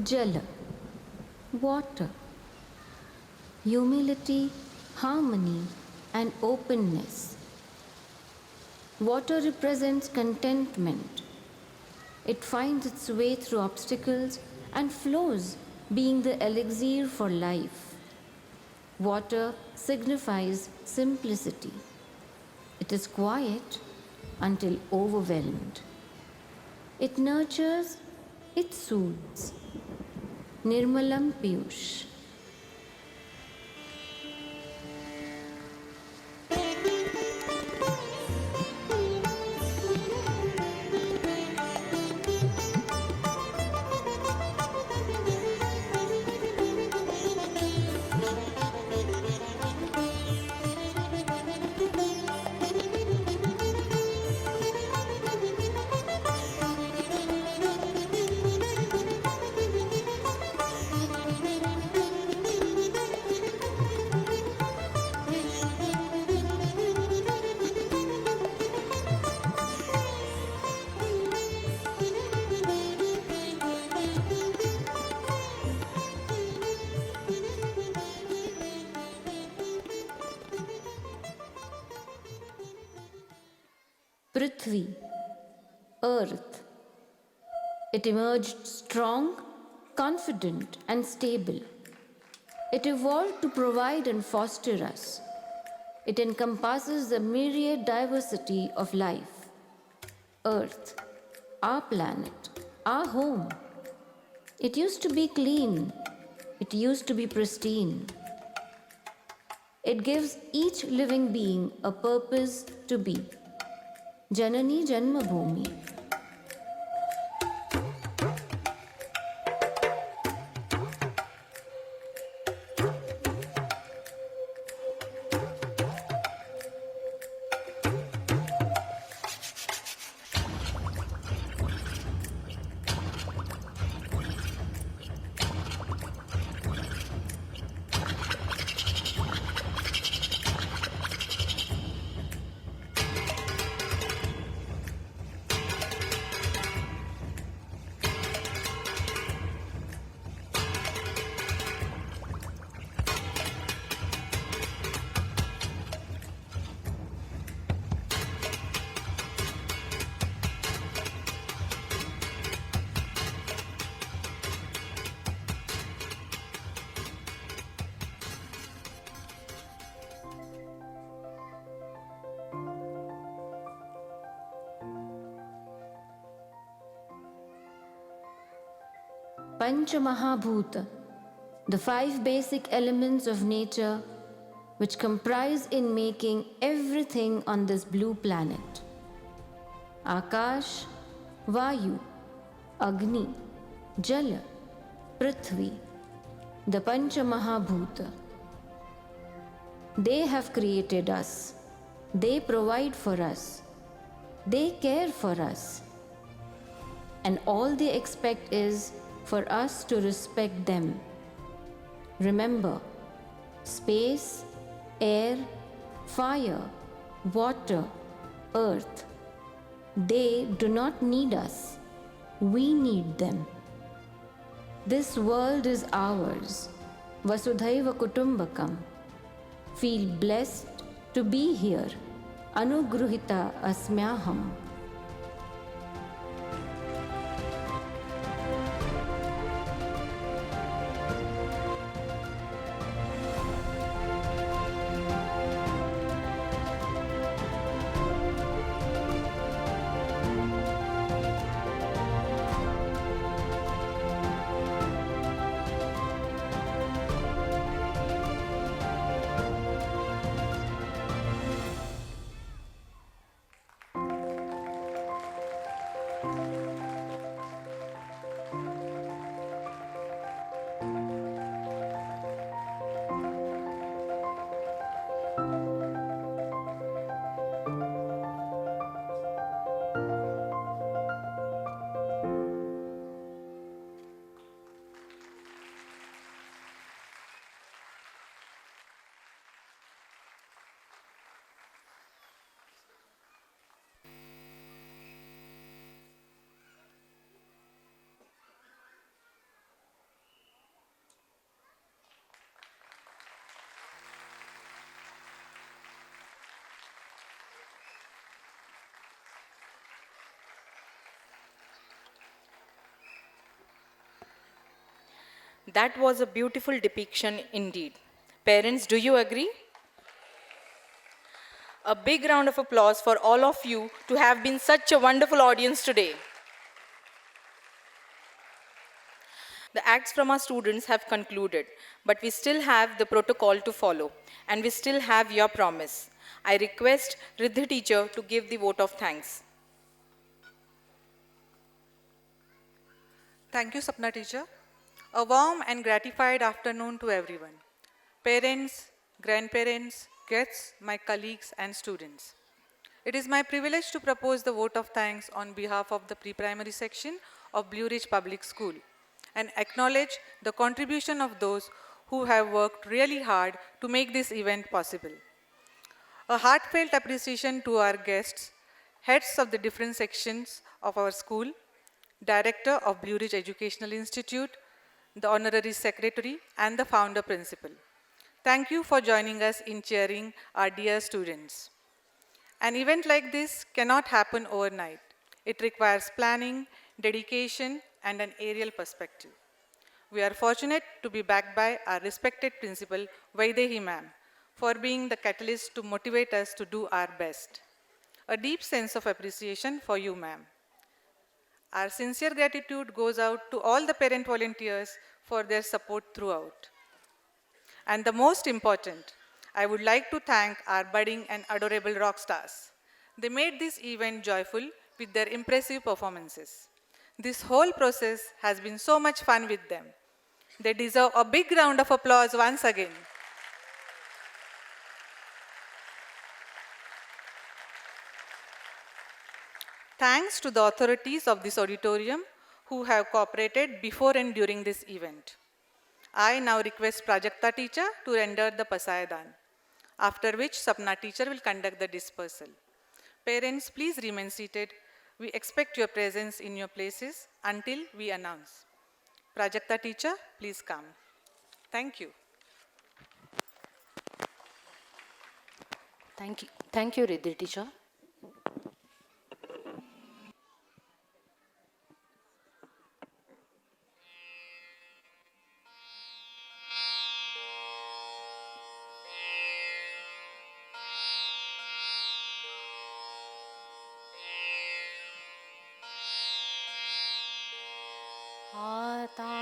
Jala, water. Humility, harmony, and openness. Water represents contentment. It finds its way through obstacles and flows, being the elixir for life. Water signifies simplicity. It is quiet until overwhelmed. It nurtures, it soothes. Nirmalam Piyush. Prithvi, earth. It emerged strong, confident, and stable. It evolved to provide and foster us. It encompasses the myriad diversity of life. Earth, our planet, our home. It used to be clean. It used to be pristine. It gives each living being a purpose to be. Janani Janmabhoomi. Panchamahabhuta, the 5 basic elements of nature which comprise in making everything on this blue planet. Akash, Vayu, Agni, Jala, Prithvi, the Panchamahabhuta. They have created us. They provide for us. They care for us. And all they expect is for us to respect them. Remember, space, air, fire, water, earth, they do not need us. We need them. This world is ours. Vasudhaiva Kutumbakam. Feel blessed to be here. Anugruhita Asmyaham. That was a beautiful depiction indeed. Parents, do you agree? A big round of applause for all of you to have been such a wonderful audience today. The acts from our students have concluded, but we still have the protocol to follow, and we still have your promise. I request Riddhi teacher to give the vote of thanks. Thank you, Sapna teacher. A warm and gratified afternoon to everyone. Parents, grandparents, guests, my colleagues and students. It is my privilege to propose the vote of thanks on behalf of the pre-primary section of Blue Ridge Public School and acknowledge the contribution of those who have worked really hard to make this event possible. A heartfelt appreciation to our guests, heads of the different sections of our school, Director of Blue Ridge Educational Institute, the Honorary Secretary, and the Founder Principal. Thank you for joining us in cheering our dear students. An event like this cannot happen overnight. It requires planning, dedication, and an aerial perspective. We are fortunate to be backed by our respected principal, Vaidehi ma'am, for being the catalyst to motivate us to do our best. A deep sense of appreciation for you, ma'am. Our sincere gratitude goes out to all the parent volunteers for their support throughout. And the most important, I would like to thank our budding and adorable rock stars. They made this event joyful with their impressive performances. This whole process has been so much fun with them. They deserve a big round of applause once again. Thanks to the authorities of this auditorium who have cooperated before and during this event. I now request Prajakta teacher to render the Pasayadan, after which Sapna teacher will conduct the dispersal. Parents, please remain seated. We expect your presence in your places until we announce. Prajakta teacher, please come. Thank you. Thank you, Riddhi teacher. आता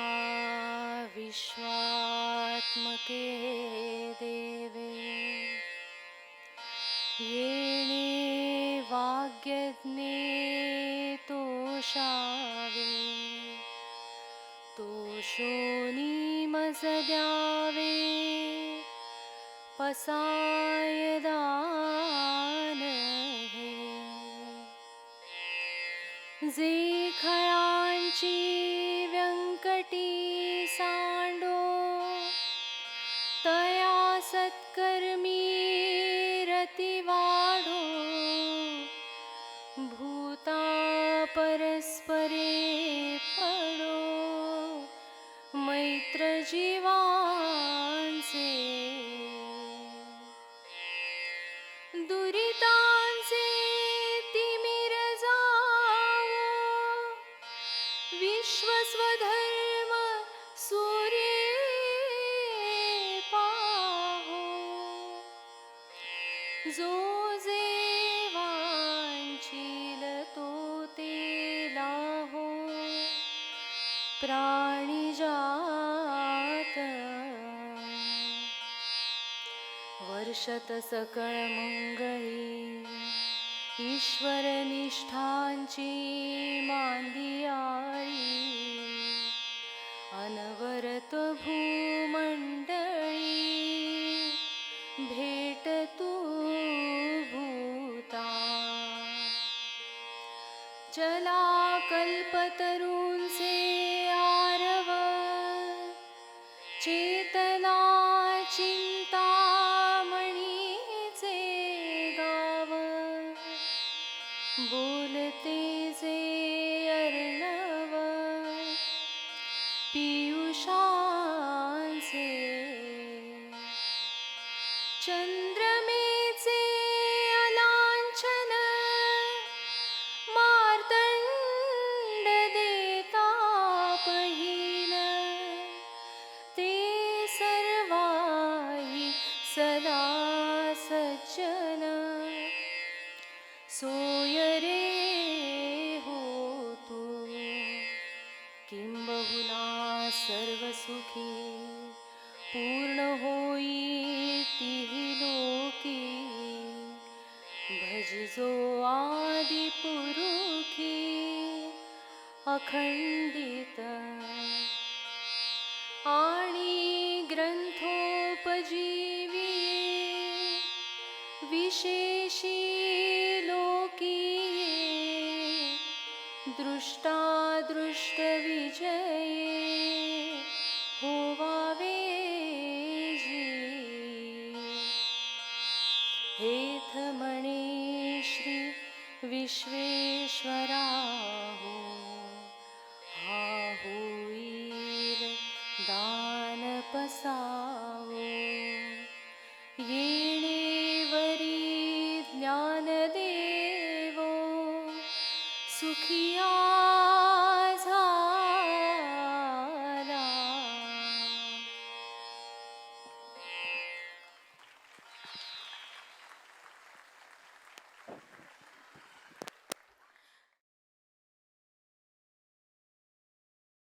विश्वात्मके देवे येणे वाग्यज्ञे तोषावे तोषोनी मजद्यावे पसायदान हे जे खळांची व्यंकटी सांडो तया सत्कर्मी रती वाढो भूता परस्परे पडो मैत्र जीवांचे दुरितांचे तिमिर जावो विश्वस्वधर्म सूर्ये पाहो जो जे वांछील तो ते लाहो प्राणिजात वर्षत सकळ मंगळी ईश्वर निष्ठांची मांदियाळी अनवरत भूमंडळी भेट तू भूता चला कल्पतरूंचे आरव चेतना चिंतामणीचे गाव बोलते जे अर्णव पियुषांचे चंद्रमेचे अलांछन मार्तंड देता पहिन सोय रे हो तू किंबहुना सर्वसुखी पूर्ण होई तिही लोकी भजिजो आदि पुरुखी अखंडित आणि ग्रंथोपजीवी विशेषी लोकी दृष्टादृष्टविजये होवावे जी हेथ म्हणे श्री विश्वेश्वराहो हा होईल दान पसावो येणेवरी ज्ञानदेवो सुखिया